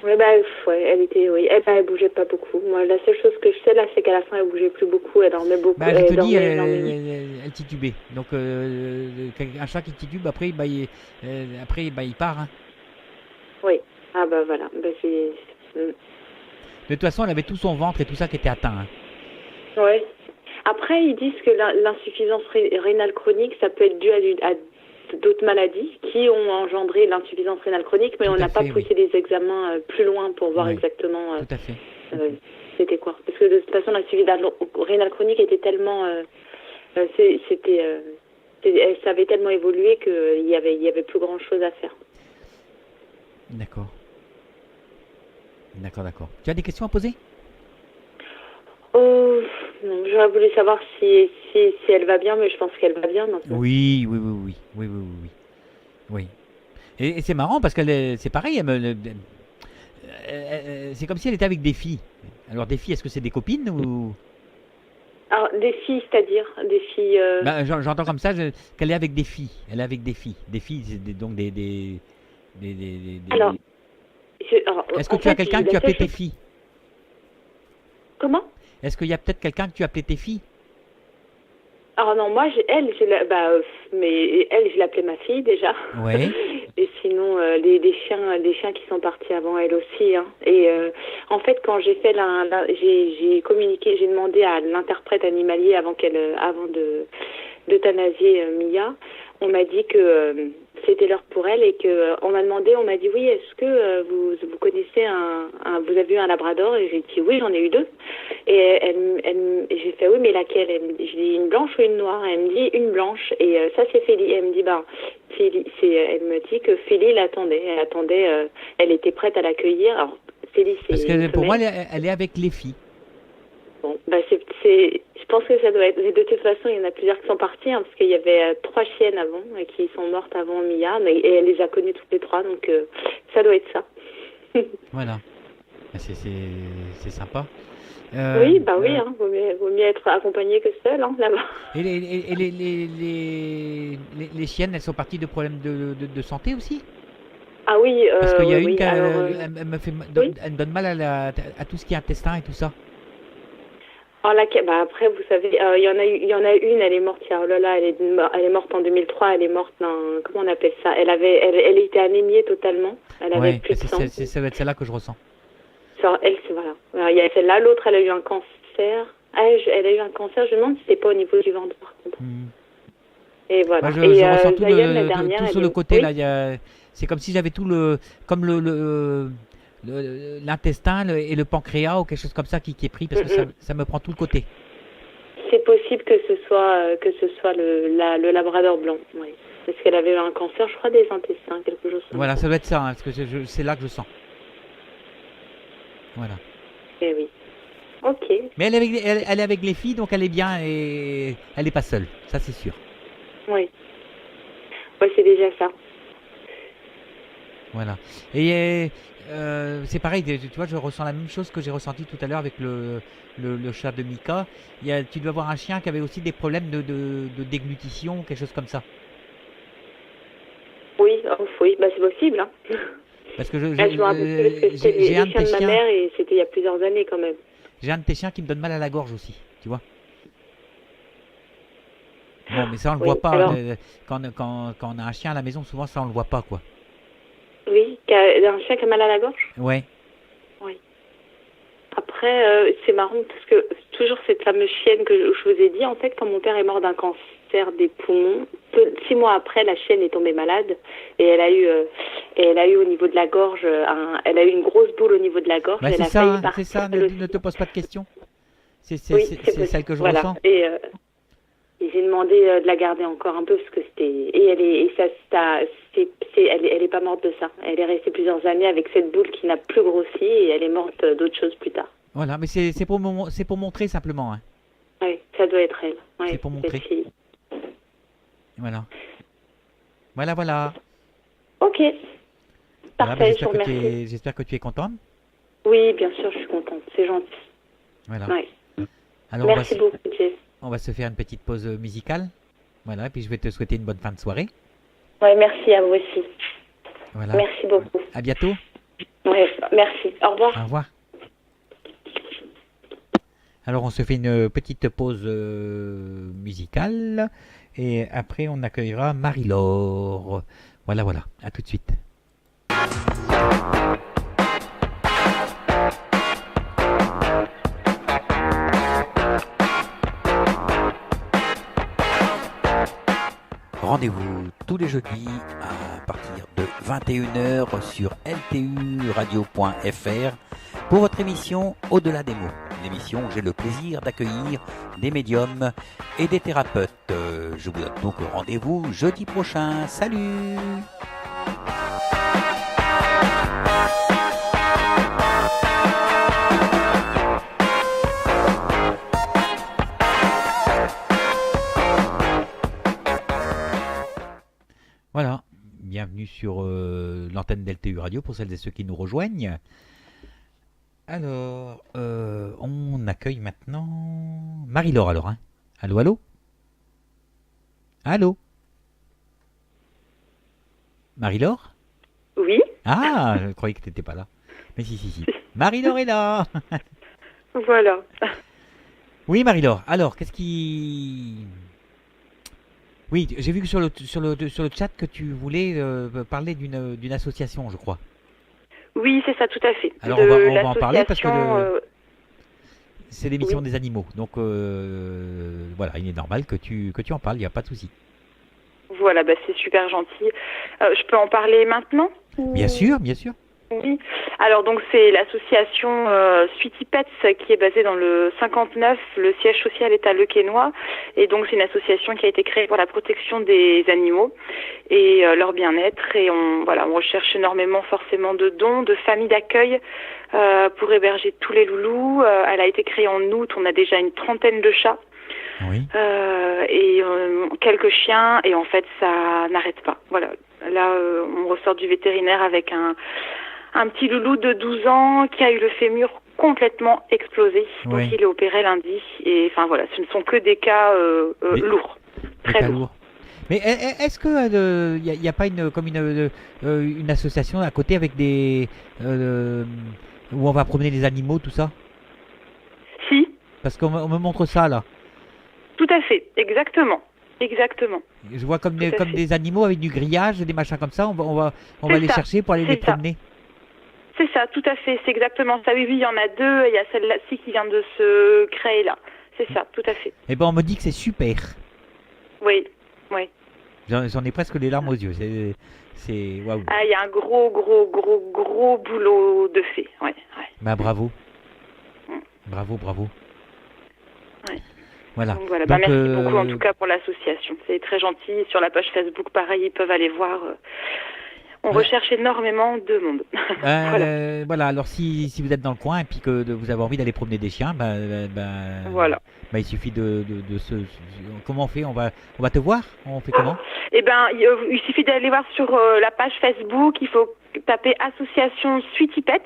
Oui, elle bougeait pas beaucoup. Moi, la seule chose que je sais là, c'est qu'à la fin, elle bougeait plus beaucoup. Elle dormait beaucoup. Je te dis, elle titubait. Donc, un chat qui titube, après, il part. Hein. Oui. Ah bah voilà. De toute façon, elle avait tout son ventre et tout ça qui était atteint. Hein. Oui. Après, ils disent que l'insuffisance rénale chronique, ça peut être dû à d'autres maladies qui ont engendré l'insuffisance rénale chronique, mais on n'a pas poussé les examens plus loin pour voir exactement tout à fait. C'était quoi. Parce que de toute façon, l'insuffisance rénale chronique était tellement... ça avait tellement évolué qu'il y avait plus grand-chose à faire. D'accord. Tu as des questions à poser? Non, j'aurais voulu savoir si elle va bien, mais je pense qu'elle va bien maintenant. Oui. Et c'est marrant parce que c'est pareil, c'est comme si elle était avec des filles. Alors des filles, est-ce que c'est des copines ou... Alors des filles, c'est-à-dire des filles... J'entends comme ça qu'elle est avec des filles. Elle est avec des filles. Des filles, c'est donc des... Alors, est-ce que tu as quelqu'un que tu appelais tes filles? Comment? Est-ce qu'il y a peut-être quelqu'un que tu appelais tes filles? Alors non, moi, mais elle, je l'appelais ma fille déjà. Ouais. Et sinon, des chiens qui sont partis avant elle aussi. Hein. Et en fait, quand j'ai fait j'ai communiqué, j'ai demandé à l'interprète animalier avant d'euthanasier Mia. On m'a dit que c'était l'heure pour elle et que on m'a dit oui, est-ce que vous connaissez vous avez eu un labrador? Et j'ai dit oui, j'en ai eu 2. Et j'ai fait oui, mais laquelle? Je dis une blanche ou une noire? Elle me dit une blanche. Et ça c'est Félie. Et elle me dit Félie, elle me dit que Félie l'attendait. Elle était prête à l'accueillir. Alors Félie, c'est parce que pour moi elle est avec les filles. Bon, je pense que ça doit être... De toute façon, il y en a plusieurs qui sont partis, hein, parce qu'il y avait 3 chiennes avant, qui sont mortes avant Mia, et elle les a connues toutes les 3, donc ça doit être ça. Voilà. C'est sympa. Oui, hein, vaut mieux être accompagné que seul, hein, là-bas. Et les chiennes, elles sont parties de problèmes de santé aussi? Ah oui, parce qu'il y a une qui elle me donne mal à tout ce qui est intestin et tout ça. Après, vous savez, il y en a une, elle est morte. Oh là là, elle est morte en 2003. Elle est morte comment on appelle ça? Elle était anémiée totalement. Elle avait plus de sang. Ça va être celle-là que je ressens. Voilà. Il y a celle-là. L'autre, elle a eu un cancer. Elle a eu un cancer. Je me demande si c'était pas au niveau du ventre, par contre. Et voilà. Moi, je ressens tout sur le côté là. C'est comme si j'avais tout l'intestin et le pancréas ou quelque chose comme ça qui est pris parce que ça me prend tout le côté. C'est possible que ce soit le labrador blanc, oui. Parce qu'elle avait eu un cancer, je crois, des intestins, quelque chose. Voilà, ça doit être ça, hein, parce que c'est là que je sens. Voilà. Eh oui. Ok. Mais elle est avec les filles, donc elle est bien et elle n'est pas seule, ça c'est sûr. Oui. Ouais, c'est déjà ça. Voilà. Et c'est pareil, tu vois, je ressens la même chose que j'ai ressenti tout à l'heure avec le chat de Mika. Tu dois avoir un chien qui avait aussi des problèmes de déglutition, quelque chose comme ça. Oui, c'est possible. Hein. Parce que j'ai un de tes chiens de ma mère et c'était il y a plusieurs années quand même. J'ai un de tes chiens qui me donne mal à la gorge aussi, tu vois. Bon, mais ça on le voit pas. Alors, quand on a un chien à la maison, souvent ça on le voit pas, quoi. Oui, un chien qui a mal à la gorge. Ouais. Oui. Après, c'est marrant parce que toujours cette fameuse chienne que je vous ai dit, en fait, quand mon père est mort d'un cancer des poumons, 6 mois après, la chienne est tombée malade et elle a eu au niveau de la gorge, elle a eu une grosse boule au niveau de la gorge. Bah, c'est ça, ne te pose pas de questions. C'est celle que je ressens. Et j'ai demandé de la garder encore un peu parce que elle est pas morte de ça. Elle est restée plusieurs années avec cette boule qui n'a plus grossi et elle est morte d'autres choses plus tard. Voilà, mais c'est pour montrer simplement. Hein. Oui, ça doit être elle. Ouais, c'est pour montrer. Voilà. Ok. Parfait, je vous remercie. J'espère que tu es contente. Oui, bien sûr, je suis contente. C'est gentil. Voilà. Ouais. Alors, merci beaucoup, Jess. On va se faire une petite pause musicale. Voilà, et puis je vais te souhaiter une bonne fin de soirée. Oui, merci à vous aussi. Voilà. Merci beaucoup. À bientôt. Oui, merci. Au revoir. Au revoir. Alors, on se fait une petite pause musicale. Et après, on accueillera Marie-Laure. Voilà. À tout de suite. Rendez-vous tous les jeudis à partir de 21h sur lturadio.fr pour votre émission Au-delà des mots. L'émission où j'ai le plaisir d'accueillir des médiums et des thérapeutes. Je vous donne donc rendez-vous jeudi prochain. Salut! Voilà, bienvenue sur l'antenne d'LTU Radio pour celles et ceux qui nous rejoignent. Alors, on accueille maintenant Marie-Laure alors. Hein. Allô? Marie-Laure? Oui. Ah, je croyais que tu n'étais pas là. Mais si. Marie-Laure est là. Voilà. Oui, Marie-Laure. Alors, qu'est-ce qui... Oui, j'ai vu que sur le chat que tu voulais parler d'une association, je crois. Oui, c'est ça, tout à fait. Alors on va en parler parce que c'est l'émission des animaux. Donc voilà, il est normal que tu en parles, il n'y a pas de souci. Voilà, c'est super gentil. Je peux en parler maintenant Bien sûr. Oui. Alors donc c'est l'association Sweetie Pets qui est basée dans le 59. Le siège social est à Le Quesnoy et donc c'est une association qui a été créée pour la protection des animaux et leur bien-être et on recherche énormément forcément de dons, de familles d'accueil pour héberger tous les loulous. Elle a été créée en août. On a déjà une 30aine de chats. Oui. Et quelques chiens et en fait ça n'arrête pas. Voilà. Là on ressort du vétérinaire avec un petit loulou de 12 ans qui a eu le fémur complètement explosé. Donc il est opéré lundi. Et enfin voilà, ce ne sont que des cas lourds. Très lourds. Mais est-ce que y a pas une association à côté avec des où on va promener les animaux, tout ça? Si, Parce qu'on me montre ça là. Tout à fait, exactement. Exactement. Je vois comme des animaux avec du grillage, des machins comme ça. On va les chercher pour aller les promener. C'est ça, tout à fait. C'est exactement ça. Oui, il y en a deux. Il y a celle-là-ci qui vient de se créer là. C'est ça, tout à fait. Eh ben, on me dit que c'est super. Oui. J'en ai presque les larmes aux yeux. C'est waouh. Ah, il y a un gros boulot de fait. Ouais. Bah bravo. Bravo. Ouais. Voilà. Donc, voilà. Merci beaucoup en tout cas pour l'association. C'est très gentil. Sur la page Facebook, pareil, ils peuvent aller voir. On recherche énormément de monde. Voilà. Alors si vous êtes dans le coin et puis que vous avez envie d'aller promener des chiens, voilà. Il suffit de se. Comment on fait? On va te voir? On fait comment? Eh ben, il suffit d'aller voir sur la page Facebook. Il faut taper association Sweetie Pets,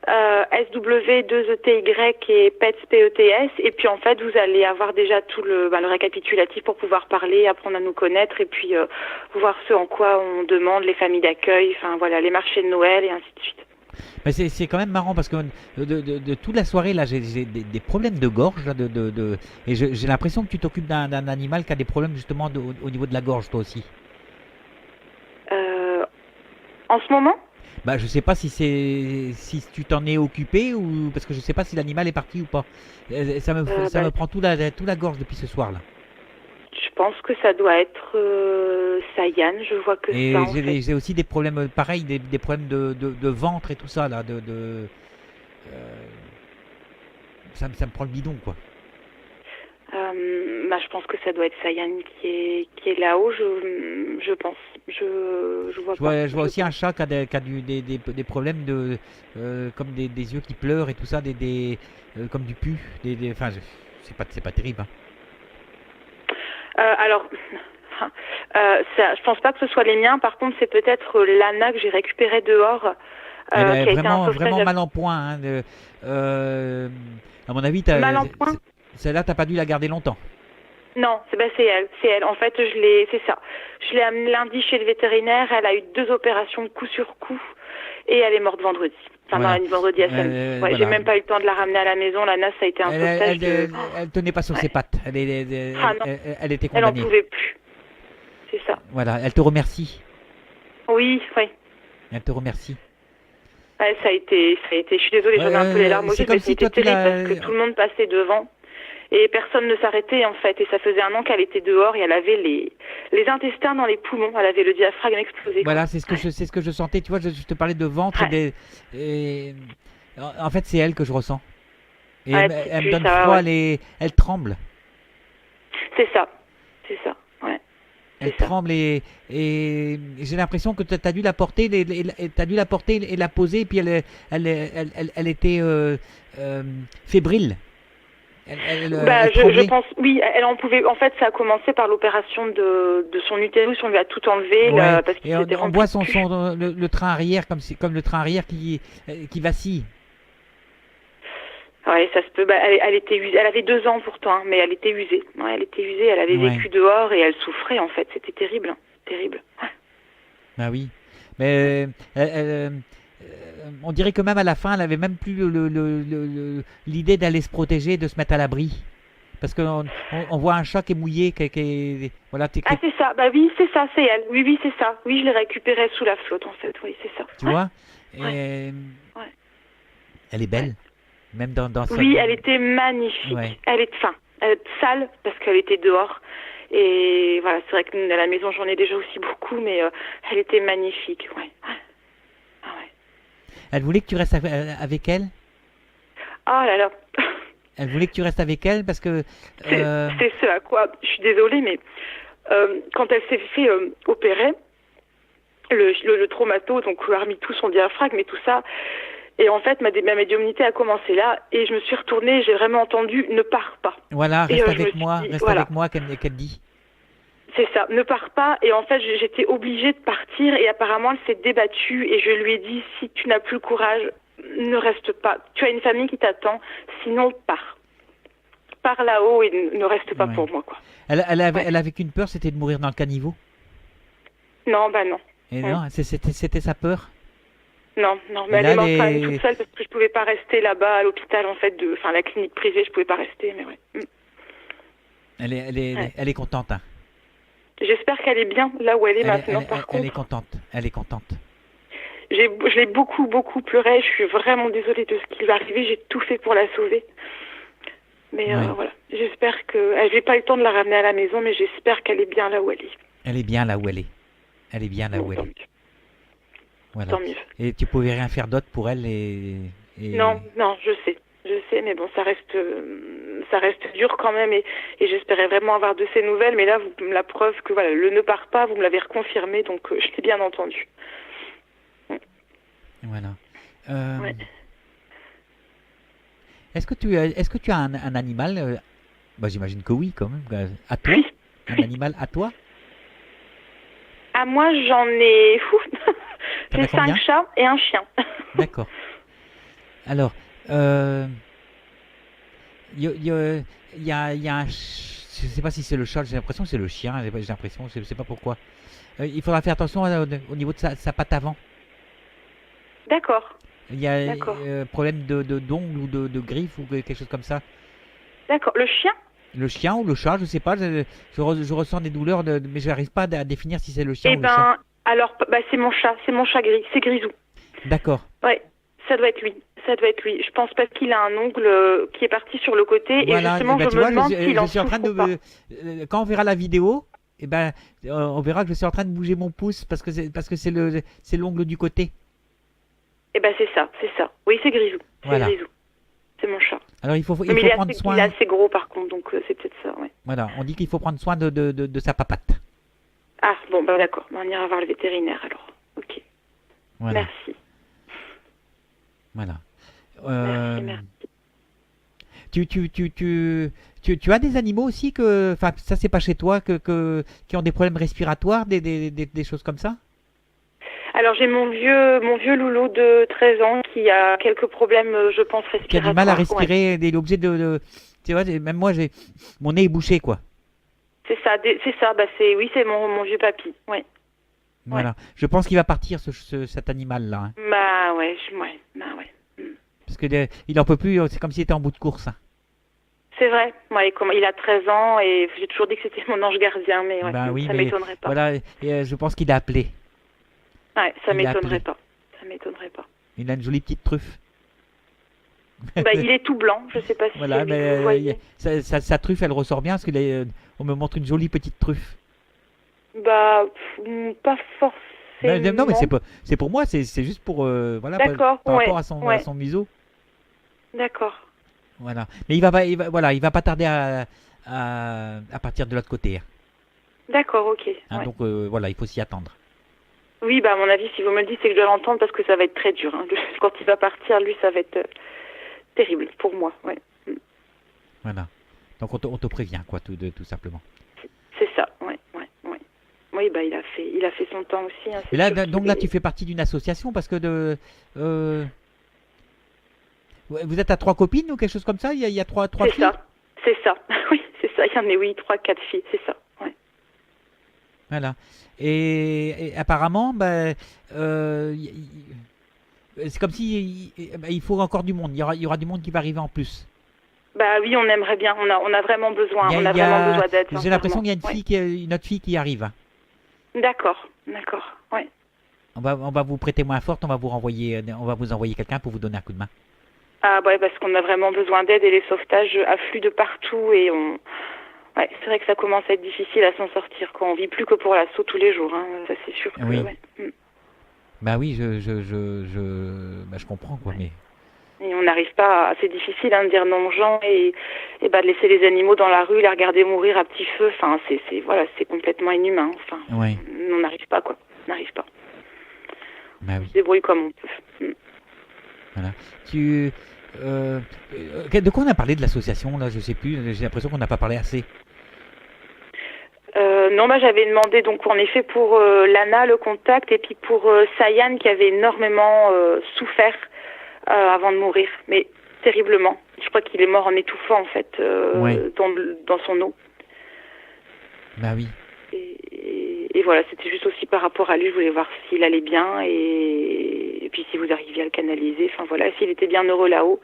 SW2ETY et Pets PETS. Et puis en fait, vous allez avoir déjà tout le récapitulatif pour pouvoir parler, apprendre à nous connaître et puis voir ce en quoi on demande, les familles d'accueil, enfin voilà, les marchés de Noël et ainsi de suite. Mais c'est quand même marrant parce que de toute la soirée là j'ai des problèmes de gorge là, et j'ai l'impression que tu t'occupes d'un animal qui a des problèmes justement au niveau de la gorge toi aussi. En ce moment? Je sais pas si tu t'en es occupé ou parce que je sais pas si l'animal est parti ou pas. Ça me prend toute la gorge depuis ce soir là. Je pense que ça doit être Sayan, je vois que et ça. J'ai aussi des problèmes pareils, des problèmes de ventre et tout ça là, ça me prend le bidon quoi. Je pense que ça doit être Sayan qui est là-haut, je pense. Je vois aussi un chat qui a des problèmes comme des yeux qui pleurent et tout ça, comme du pu, enfin c'est pas terrible. Hein. Alors, je pense pas que ce soit les miens. Par contre, c'est peut-être Lana que j'ai récupérée dehors. Elle est vraiment mal en point. Hein, à mon avis, mal en point. Celle-là, t'as pas dû la garder longtemps. Non, c'est elle. En fait, c'est ça. Je l'ai amenée lundi chez le vétérinaire. Elle a eu 2 opérations coup sur coup et elle est morte vendredi. Enfin, vendredi à samedi. Voilà. J'ai même pas eu le temps de la ramener à la maison. Lana, ça a été un sauvetage. Elle tenait pas sur ses pattes. Elle était condamnée. Elle en pouvait plus. C'est ça. Voilà, elle te remercie. Oui. Elle te remercie. Ouais, ça a été. Je suis désolée, j'en ai un peu les larmes aux yeux, mais c'était terrible parce que tout le monde passait devant et personne ne s'arrêtait en fait. Et ça faisait 1 an qu'elle était dehors et elle avait les intestins dans les poumons. Elle avait le diaphragme explosé. Voilà, c'est ce que je sentais. Tu vois, je te parlais de ventre et en fait, c'est elle que je ressens. Et elle me donne froid, elle tremble. C'est ça. Ouais. Elle tremble et j'ai l'impression que tu as dû la porter, et la poser, et puis elle était fébrile. Je pense, oui, elle en pouvait. En fait, ça a commencé par l'opération de son utérus. On lui a tout enlevé parce qu'il s'était on voit le train arrière comme le train arrière qui vacille. Ouais, ça se peut. Elle était usée. Elle avait 2 ans pourtant, mais elle était usée. Ouais, elle était usée. Elle avait vécu dehors et elle souffrait en fait. C'était terrible, terrible. Ouais. Ah oui, mais on dirait que même à la fin, elle avait même plus l'idée d'aller se protéger, de se mettre à l'abri, parce qu'on voit un chat qui est mouillé, voilà. C'est ça. Oui, c'est ça, c'est elle. Oui, c'est ça. Oui, je l'ai récupérée sous la flotte en fait. Oui, c'est ça. Tu vois. Elle est belle. Même dans oui, elle était magnifique. Ouais. Elle est sale parce qu'elle était dehors. Et voilà, c'est vrai que à la maison, j'en ai déjà aussi beaucoup, mais elle était magnifique. Ouais. Elle voulait que tu restes avec elle? Oh là là. Elle voulait que tu restes avec elle parce que... C'est ce à quoi... Je suis désolée, mais quand elle s'est fait opérer, le traumato, donc a remis tout son diaphragme et tout ça... Et en fait, ma médiumnité a commencé là, et je me suis retournée, et j'ai vraiment entendu « ne pars pas ». Voilà, reste avec moi, avec moi, qu'elle dit. C'est ça, ne pars pas, et en fait, j'étais obligée de partir, et apparemment, elle s'est débattue, et je lui ai dit « si tu n'as plus le courage, ne reste pas, tu as une famille qui t'attend, sinon pars. Pars là-haut, et ne reste pas pour moi, quoi. » Elle avait qu'une peur, c'était de mourir dans le caniveau? Non, non. Et non, c'était sa peur? Non, mais elle est morte quand même toute seule parce que je pouvais pas rester là-bas à l'hôpital, en fait, la clinique privée, je pouvais pas rester, mais ouais. Elle est contente, hein. J'espère qu'elle est bien là où elle est maintenant, par contre. Elle est contente. Je l'ai beaucoup, beaucoup pleuré. Je suis vraiment désolée de ce qui lui est arrivé. J'ai tout fait pour la sauver. Mais voilà, j'espère que... Je n'ai pas eu le temps de la ramener à la maison, mais j'espère qu'elle est bien là où elle est. Elle est bien là où elle est. Elle est bien là où elle est. Voilà. Tant mieux. Et tu pouvais rien faire d'autre pour elle Non, je sais, mais bon, ça reste dur quand même, et j'espérais vraiment avoir de ces nouvelles, mais là, la preuve que voilà, le ne part pas, vous me l'avez reconfirmé, donc je l'ai bien entendu. Voilà. Ouais. Est-ce que tu as un animal j'imagine que oui, quand même. À toi? Oui. Un animal à toi? À moi, j'en ai... J'ai 5 chats et un chien. D'accord. Alors, il y a un... Je ne sais pas si c'est le chat, j'ai l'impression que c'est le chien, j'ai l'impression, je ne sais pas pourquoi. Il faudra faire attention au niveau de sa patte avant. D'accord. Il y a un problème d'ongles ou de griffes ou quelque chose comme ça. D'accord. Le chien? Le chien ou le chat, je ne sais pas, je ressens des douleurs, mais je n'arrive pas à définir si c'est le chien ou le chat. Alors, c'est mon chat gris, c'est Grisou. D'accord. Ouais, ça doit être lui. Je pense parce qu'il a un ongle qui est parti sur le côté, voilà, et justement, je me demande s'il en suis en train souffre ou pas. Quand on verra la vidéo, on verra que je suis en train de bouger mon pouce parce que c'est l'ongle du côté. C'est ça. Oui, c'est Grisou. Voilà. C'est Grisou. C'est mon chat. Alors il faut prendre soin. Il est assez gros par contre, donc c'est peut-être ça, ouais. Voilà, on dit qu'il faut prendre soin de sa papate. Ah, bon, d'accord. On ira voir le vétérinaire alors. Ok. Voilà. Merci. Voilà. Merci. Tu as des animaux aussi ça c'est pas chez toi, qui ont des problèmes respiratoires, des choses comme ça? Alors j'ai mon vieux loulou de 13 ans qui a quelques problèmes, je pense, respiratoires. Qui a du mal à respirer, il est obligé de... Tu vois, même moi, mon nez est bouché, quoi. C'est ça, c'est mon vieux papy, ouais. Voilà, ouais. Je pense qu'il va partir, cet animal-là. Hein. Bah ouais. Parce qu'il en peut plus, c'est comme s'il était en bout de course. Hein. C'est vrai, il a 13 ans et j'ai toujours dit que c'était mon ange gardien, mais ça m'étonnerait pas. Voilà, je pense qu'il a appelé. Ouais, ça m'étonnerait pas. Il a une jolie petite truffe. Il est tout blanc, je sais pas si voilà, vous voyez. Sa truffe, elle ressort bien parce qu'on me montre une jolie petite truffe. Pas forcément. Non, mais c'est pour moi, c'est juste pour D'accord, par rapport à son museau. D'accord. Voilà, mais il va pas tarder à partir de l'autre côté. Hein. D'accord, ok. Hein, donc il faut s'y attendre. Oui, à mon avis, si vous me le dites, c'est que je dois l'entendre parce que ça va être très dur. Hein. Quand il va partir, lui, ça va être terrible pour moi. Ouais. Voilà. Donc on te prévient, quoi, tout simplement. C'est ça, ouais. Oui, il a fait son temps aussi. Hein, et là, tu fais partie d'une association parce que vous êtes à 3 copines ou quelque chose comme ça? Il y a 3 filles? C'est ça. Oui, c'est ça. Il y en a 3-4 filles, c'est ça. Ouais. Voilà. Et apparemment, c'est comme si il faut encore du monde. Il y aura du monde qui va arriver en plus. Oui, on aimerait bien. On a vraiment besoin. Vraiment besoin d'aide. J'ai l'impression qu'il y a une autre fille qui arrive. D'accord. Ouais. On va vous prêter main forte. On va vous envoyer quelqu'un pour vous donner un coup de main. Ah ouais, parce qu'on a vraiment besoin d'aide et les sauvetages affluent de partout et ouais, c'est vrai que ça commence à être difficile à s'en sortir quand on vit plus que pour l'assaut tous les jours. Hein. Ça c'est sûr. Que, oui. Ouais. Oui, je comprends quoi, mais. Et on n'arrive pas. C'est difficile de dire non aux gens et de laisser les animaux dans la rue, les regarder mourir à petit feu. Enfin, c'est complètement inhumain. Enfin, oui. On n'arrive pas quoi. On n'arrive pas. Oui. On se débrouille comme on peut. Voilà. De quoi on a parlé de l'association là? Je sais plus. J'ai l'impression qu'on n'a pas parlé assez. Non, j'avais demandé donc en effet pour Lana le contact et puis pour Sayan qui avait énormément souffert avant de mourir, mais terriblement. Je crois qu'il est mort en étouffant en fait dans son eau. Oui. Et voilà, c'était juste aussi par rapport à lui, je voulais voir s'il allait bien et puis si vous arriviez à le canaliser. Enfin voilà, s'il était bien heureux là-haut.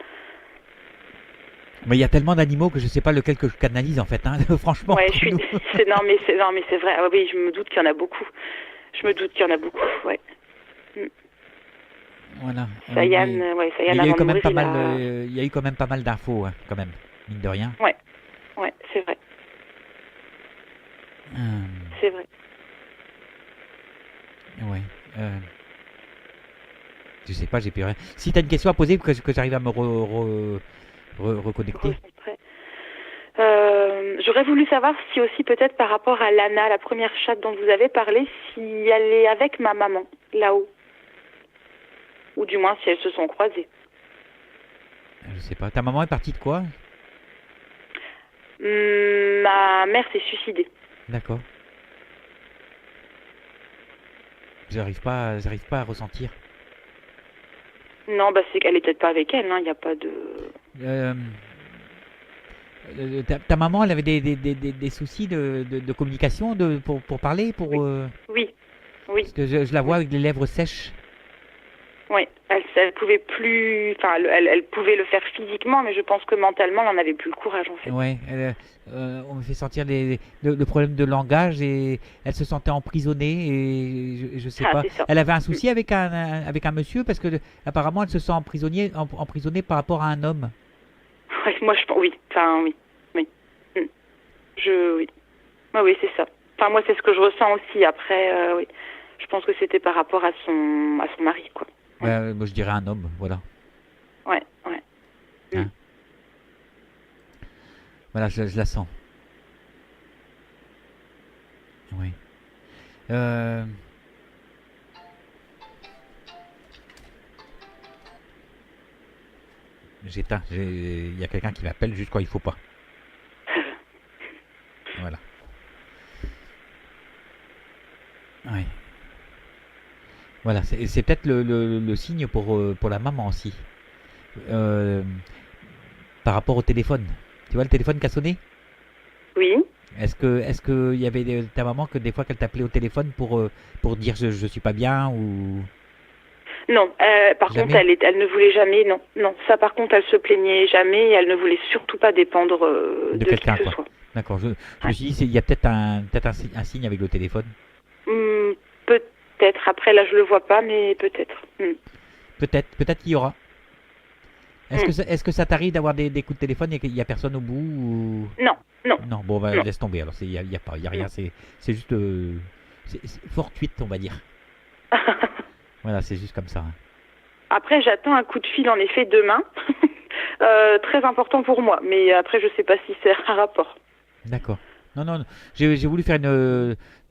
Mais il y a tellement d'animaux que je sais pas lequel que je canalise en fait, hein. Franchement. Ouais, non mais c'est vrai. Ah oui, je me doute qu'il y en a beaucoup. Ouais. Voilà. Sayan, il y a eu quand même pas mal. Il y a eu quand même pas mal d'infos, hein, quand même, mine de rien. Ouais, c'est vrai. C'est vrai. Ouais. Je sais pas, j'ai plus rien. Si tu as une question à poser, que j'arrive à me reconnecter. J'aurais voulu savoir si aussi peut-être par rapport à Lana, la première chatte dont vous avez parlé, si elle est avec ma maman, là-haut. Ou du moins si elles se sont croisées. Je sais pas. Ta maman est partie de quoi? Ma mère s'est suicidée. D'accord. J'arrive pas à ressentir. Non, c'est qu'elle est peut-être pas avec elle, il n'y a pas de... Ta maman, elle avait des soucis de communication pour parler Oui. Parce que je la vois avec les lèvres sèches. Oui, elle pouvait plus... Enfin, elle pouvait le faire physiquement, mais je pense que mentalement, elle n'en avait plus le courage, en fait. Ouais, on me fait sentir le problème de langage et elle se sentait emprisonnée et je sais pas. Elle avait un souci avec un monsieur parce que apparemment elle se sent emprisonnée par rapport à un homme. Ouais, moi je pense... Oui, enfin, oui. Oui, c'est ça. Enfin, moi, c'est ce que je ressens aussi. Après, oui. Je pense que c'était par rapport à son mari, quoi. Ouais, moi je dirais un homme, voilà. Ouais. Hein? Voilà, je la sens. Oui. J'éteins. Il y a quelqu'un qui m'appelle juste quand il faut pas. Voilà. Oui. Voilà, c'est peut-être le signe pour la maman aussi. Par rapport au téléphone. Tu vois le téléphone qui a sonné? Oui. Est-ce que il y avait ta maman que des fois qu'elle t'appelait au téléphone pour dire je suis pas bien ou... Non, par contre elle ne voulait jamais, non, ça par contre elle se plaignait jamais et elle ne voulait surtout pas dépendre de quelqu'un, qui que ce soit. D'accord, je me suis dit il y a peut-être un signe avec le téléphone. Peut-être, après là je le vois pas, mais peut-être. Peut-être qu'il y aura. Est-ce que ça t'arrive d'avoir des coups de téléphone et qu'il n'y a personne au bout ou... Non. Non, bon, laisse tomber alors, il y a rien, c'est juste c'est fortuite, on va dire. Voilà, c'est juste comme ça. Hein. Après, j'attends un coup de fil en effet demain, très important pour moi, mais après je sais pas si c'est un rapport. D'accord. Non. J'ai voulu faire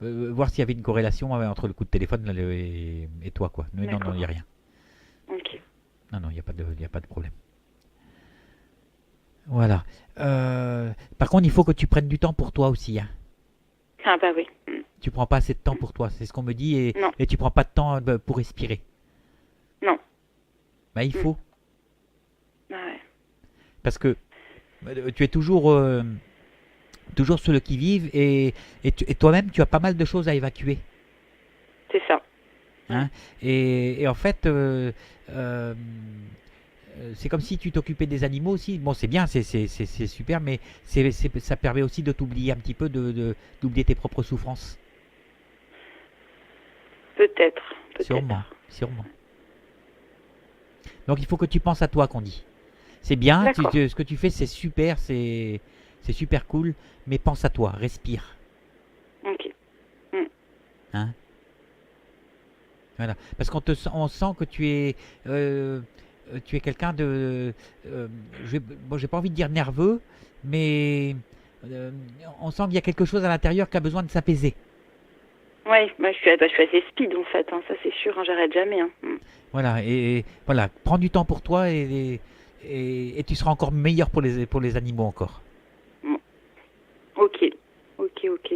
voir s'il y avait une corrélation entre le coup de téléphone et toi, quoi. Mais non, il n'y a rien. Ok. Non, il n'y a pas de problème. Voilà. Par contre, il faut que tu prennes du temps pour toi aussi. Hein. Ah bah oui. Tu prends pas assez de temps pour toi, c'est ce qu'on me dit, et tu prends pas de temps pour respirer. Non. Bah il faut. Ouais. Parce que tu es toujours sur le qui-vive et toi-même tu as pas mal de choses à évacuer. C'est ça. Hein, et en fait, c'est comme si tu t'occupais des animaux aussi. Bon, c'est bien, c'est super, mais ça permet aussi de t'oublier un petit peu, d'oublier tes propres souffrances. Peut-être. Sûrement. Donc il faut que tu penses à toi, qu'on dit. C'est bien, ce que tu fais, c'est super, c'est super cool, mais pense à toi, respire. Ok. Hein? Voilà, parce on sent que tu es quelqu'un de... j'ai pas envie de dire nerveux, mais on sent qu'il y a quelque chose à l'intérieur qui a besoin de s'apaiser. Oui, je suis assez speed en fait, ça c'est sûr, j'arrête jamais. Voilà, et voilà, prends du temps pour toi et tu seras encore meilleur pour les animaux encore. Ok,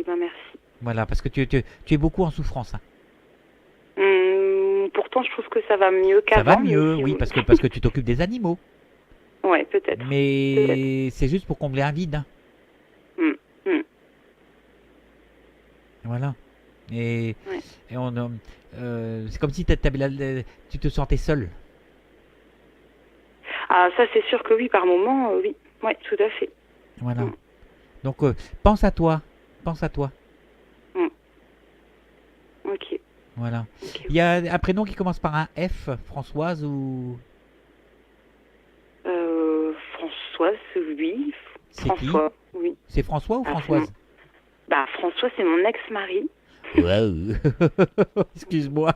merci. Voilà, parce que tu es beaucoup en souffrance. Hein. Pourtant, je trouve que ça va mieux qu'avant. Ça va mieux, oui, parce que tu t'occupes des animaux. Ouais, peut-être. Mais c'est juste pour combler un vide. Hein. Voilà. Et, Ouais. et c'est comme si tu te sentais seul. Ah, ça, c'est sûr que oui, par moment, oui. Oui, tout à fait. Voilà. Mm. Donc, pense à toi. Pense à toi. Ok. Voilà. Ok. Il y a un prénom qui commence par un F, Françoise ou... Françoise, oui. C'est qui? François, oui. C'est François ou Ah, Françoise? Bah, François, c'est mon ex-mari. Waouh. Excuse-moi.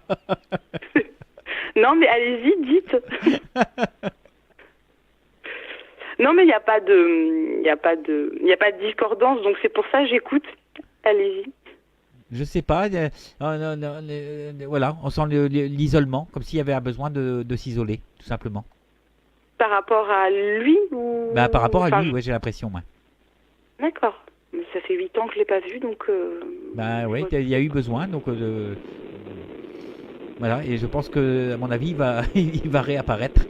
Non, mais allez-y, dites. Non, mais il n'y a pas de discordance, donc c'est pour ça que j'écoute. Allez-y. Je sais pas. Voilà, on sent l'isolement, comme s'il y avait un besoin de s'isoler, tout simplement. Par rapport à lui ou... Bah, par rapport à Enfin, lui, ouais, j'ai l'impression, moi. D'accord. Mais ça fait 8 ans que je l'ai pas vu, donc... Bah oui, il y a eu besoin, donc voilà, et je pense que, à mon avis, il va réapparaître.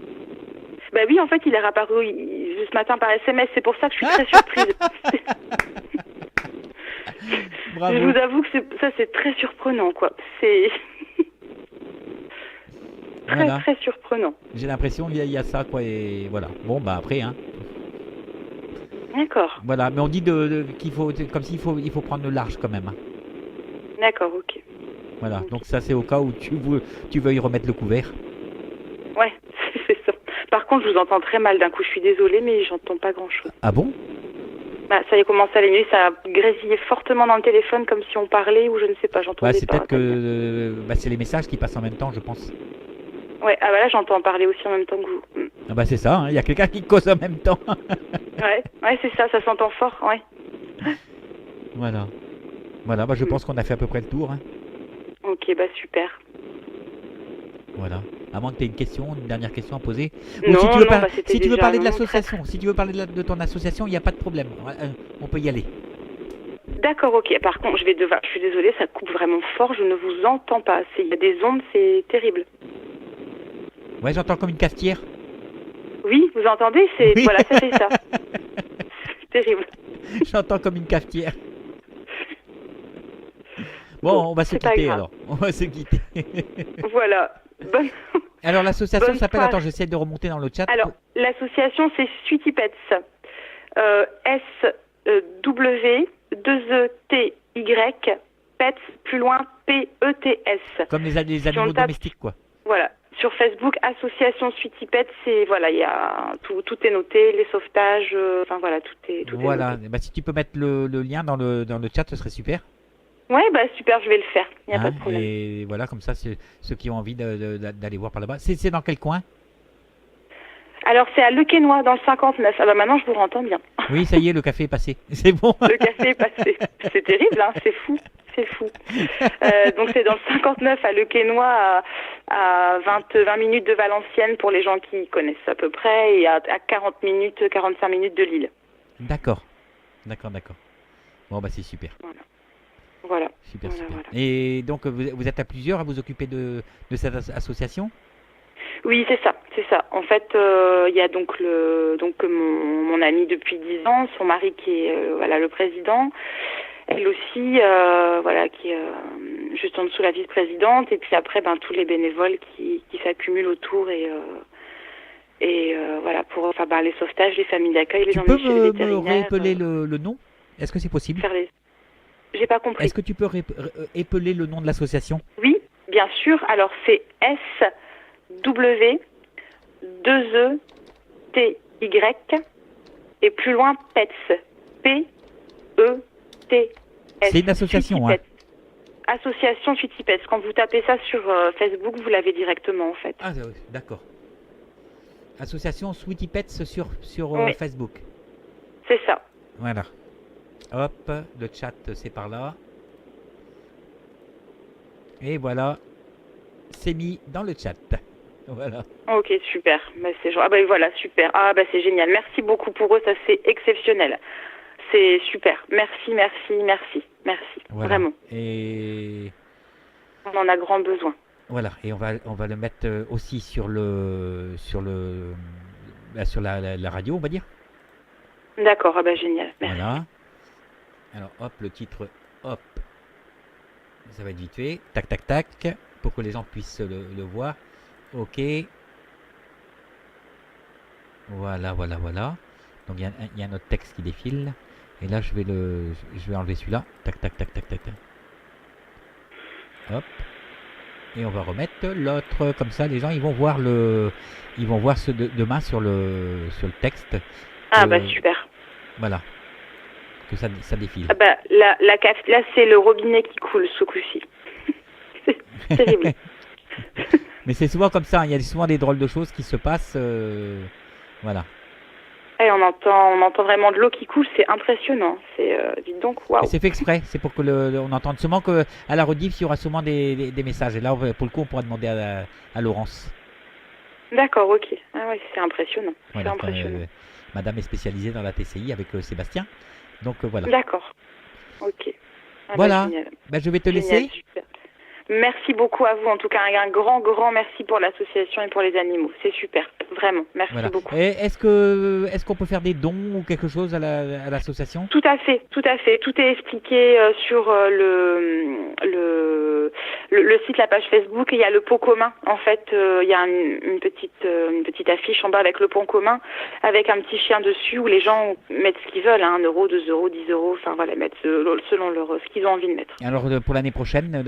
Bah oui, en fait, il est réapparu ce matin par SMS, c'est pour ça que je suis très surprise. Bravo. Je vous avoue que ça, c'est très surprenant, quoi. C'est très, Voilà. très surprenant. J'ai l'impression qu'il y a ça, quoi, et voilà. Bon, bah après, hein. D'accord. Voilà, mais on dit qu'il faut, comme s'il faut prendre le large quand même. Hein. D'accord, ok. Voilà, Ok. donc ça c'est au cas où tu veux y remettre le couvert. Ouais, c'est ça. Par contre, je vous entends très mal d'un coup. Je suis désolée, mais j'entends pas grand-chose. Ah bon? Bah, ça y est commencé à aller mieux. Ça a grésillé fortement dans le téléphone, comme si on parlait ou je ne sais pas. J'entendais Bah, c'est pas. peut-être que c'est les messages qui passent en même temps, je pense. Ouais, ah bah là, j'entends parler aussi en même temps que vous. Ah bah c'est ça, il y a quelqu'un qui cause en même temps. Ouais, c'est ça s'entend fort, ouais. Voilà. Voilà, bah je pense qu'on a fait à peu près le tour. Hein. Ok, bah super. Voilà. À moins que tu aies une dernière question à poser. Non, si tu veux, non, bah, c'était si tu veux déjà parler de vraiment l'association, si tu veux parler de ton association, il n'y a pas de problème. On peut y aller. D'accord, ok. Par contre, je suis désolée, ça coupe vraiment fort, je ne vous entends pas. Il y a des ondes, c'est terrible. Ouais, j'entends comme une cafetière. Oui, vous entendez? Oui. Voilà, ça fait ça. C'est terrible. J'entends comme une cafetière. Bon, on va se c'est pas quitter grave. alors. On va se quitter. Voilà. Bonne... Alors l'association Bonne s'appelle, soirée. attends, j'essaie de remonter dans le chat. Alors, l'association, c'est Sweetie Pets. S-W-2-E-T-Y, Pets, plus loin, P-E-T-S. Comme les Si on animaux tape- domestiques, quoi. Voilà. Sur Facebook, association Sweetie Pets, voilà, il y a tout est noté, les sauvetages, enfin voilà, tout est Voilà, noté. bah, si tu peux mettre le lien dans le chat, ce serait super. Ouais, bah super, je vais le faire, il n'y a Hein, pas de problème. et voilà, comme ça, ceux qui ont envie d'aller voir par là-bas. C'est dans quel coin? Alors, c'est à Le Quesnoy, dans le 59. Ah bah maintenant, je vous entends bien. Oui, ça y est, le café est passé. C'est bon. Le café est passé. C'est terrible, hein, c'est fou. C'est fou. Donc, c'est dans le 59 à Le Quesnoy, à 20 minutes de Valenciennes pour les gens qui connaissent à peu près, et à 45 minutes de Lille. D'accord. Bon, bah c'est super. Voilà. Super. Voilà. Et donc, vous êtes à plusieurs à vous occuper de cette association? Oui, c'est ça. En fait, il y a donc mon amie depuis 10 ans, son mari qui est le président, elle aussi qui est juste en dessous la vice-présidente, et puis après tous les bénévoles qui s'accumulent autour et voilà pour les sauvetages, les familles d'accueil, les Tu emmener peux chez le me vétérinaire. réépeler le nom? Est-ce que c'est possible? J'ai pas compris. Est-ce que tu peux épeler le nom de l'association? Oui, bien sûr. Alors c'est S-W-2-E-T-Y et plus loin Pets. P-E-T-S. C'est une association, hein? Association Sweetie Pets. Quand vous tapez ça sur Facebook, vous l'avez directement en fait. Ah, d'accord. Association Sweetie Pets sur Oui. Facebook. C'est ça. Voilà. Hop, le chat c'est par là. Et voilà, c'est mis dans le chat. Voilà. Ok, super. Voilà, super. Ah bah c'est génial. Merci beaucoup pour eux, ça c'est exceptionnel. C'est super. Merci. Voilà. Vraiment. Et On en a grand besoin. voilà. Et on va le mettre aussi sur la radio, on va dire. D'accord. Ah bah génial. Merci. Voilà. Alors hop, le titre, hop. Ça va être vite fait. Tac, tac, tac. Pour que les gens puissent le voir. Ok. Voilà. Donc il y a notre texte qui défile. Et là je vais enlever celui-là. Tac, tac, tac, tac, tac, tac. Hop. Et on va remettre l'autre. Comme ça, les gens ils vont voir ce demain sur le texte. Ah bah super. Voilà. Que ça défile. Ah bah là c'est le robinet qui coule ce coup-ci. C'est terrible. Mais c'est souvent comme ça. Il y a souvent des drôles de choses qui se passent. Voilà. Et on entend vraiment de l'eau qui coule, c'est impressionnant. Dites donc, waouh. C'est fait exprès, c'est pour que on entende. Sûrement qu'à la rediff, il y aura sûrement des messages. Et là, pour le coup, on pourra demander à Laurence. D'accord, ok. Ah ouais, c'est impressionnant. Voilà, c'est impressionnant. Madame est spécialisée dans la TCI avec Sébastien. Donc voilà. D'accord. Ok. Ah, voilà. Bah, je vais te laisser. Super. Merci beaucoup à vous. En tout cas, un grand merci pour l'association et pour les animaux. C'est super. Vraiment. Merci beaucoup. Et est-ce qu'on peut faire des dons ou quelque chose à l'association ? Tout à fait. Tout est expliqué sur le site, la page Facebook. Il y a le pot commun. En fait, il y a une petite affiche en bas avec le pot commun, avec un petit chien dessus où les gens mettent ce qu'ils veulent, 1 euro, 2 euros, 10 euros. Enfin voilà, mettre selon ce qu'ils ont envie de mettre. Alors pour l'année prochaine,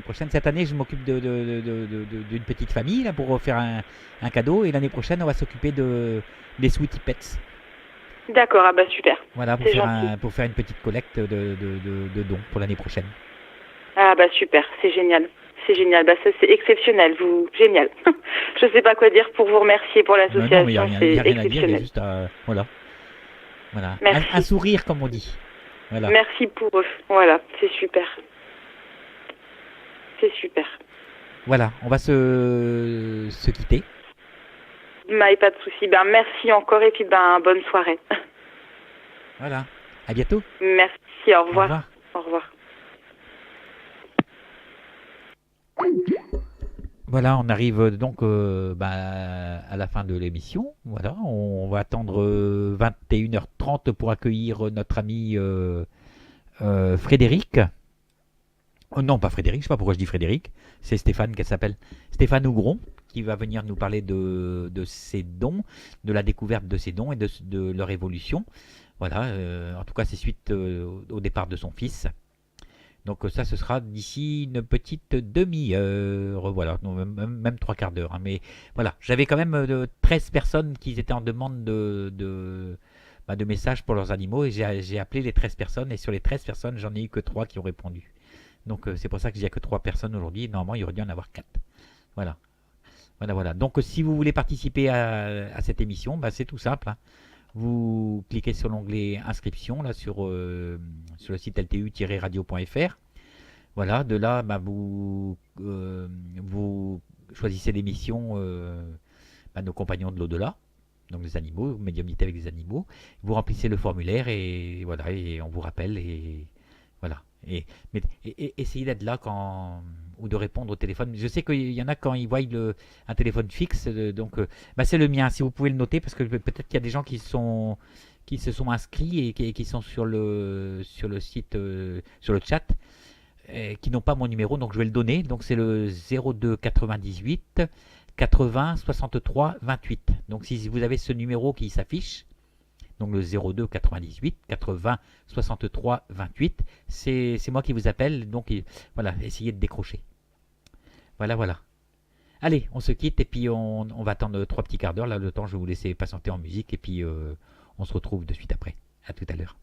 cette année, je m'occupe d'une petite famille là, pour faire un cadeau. Et l'année prochaine, on va s'occuper des Sweetie Pets. D'accord, ah bah super. Voilà, pour faire une petite collecte de dons pour l'année prochaine. Ah bah super, c'est génial. C'est génial, bah ça c'est exceptionnel, génial. Je sais pas quoi dire pour vous remercier pour l'association, il y a rien à dire, il y a juste voilà. Un sourire comme on dit. Voilà. Merci pour eux, voilà, c'est super. C'est super. Voilà, on va se quitter. Pas de souci. Merci encore et puis bonne soirée. Voilà. À bientôt. Merci. Au revoir. Au revoir. Voilà, on arrive donc à la fin de l'émission. Voilà, on va attendre 21h30 pour accueillir notre ami Frédéric. Oh non, pas Frédéric, je sais pas pourquoi je dis Frédéric. C'est Stéphane qu'elle s'appelle. Stéphane Ougron, qui va venir nous parler de ses dons, de la découverte de ses dons et de leur évolution. Voilà, en tout cas, c'est suite au départ de son fils. Donc ça, ce sera d'ici une petite demi-heure, voilà, non, même 3/4 d'heure. Mais voilà, j'avais quand même 13 personnes qui étaient en demande de messages pour leurs animaux. Et j'ai appelé les 13 personnes. Et sur les 13 personnes, j'en ai eu que 3 qui ont répondu. Donc c'est pour ça que j'ai que 3 personnes aujourd'hui. Normalement, il aurait dû en avoir 4. Voilà. Donc si vous voulez participer à cette émission, c'est tout simple. Vous cliquez sur l'onglet inscription là sur le site ltu-radio.fr. Voilà, de là vous choisissez l'émission Nos compagnons de l'au-delà, donc les animaux, médiumnité avec les animaux. Vous remplissez le formulaire et voilà, et on vous rappelle et voilà. Et essayez d'être là ou de répondre au téléphone. Je sais qu'il y en a quand ils voient un téléphone fixe, donc c'est le mien. Si vous pouvez le noter, parce que peut-être qu'il y a des gens qui se sont inscrits et qui sont sur le site, sur le chat, qui n'ont pas mon numéro, donc je vais le donner. Donc c'est le 02 98 80 63 28. Donc si vous avez ce numéro qui s'affiche, donc le 02 98 80 63 28, c'est moi qui vous appelle. Donc voilà, essayez de décrocher. Voilà. Allez, on se quitte et puis on va attendre 3 petits quarts d'heure. Là, le temps, je vais vous laisser patienter en musique et puis on se retrouve de suite après. À tout à l'heure.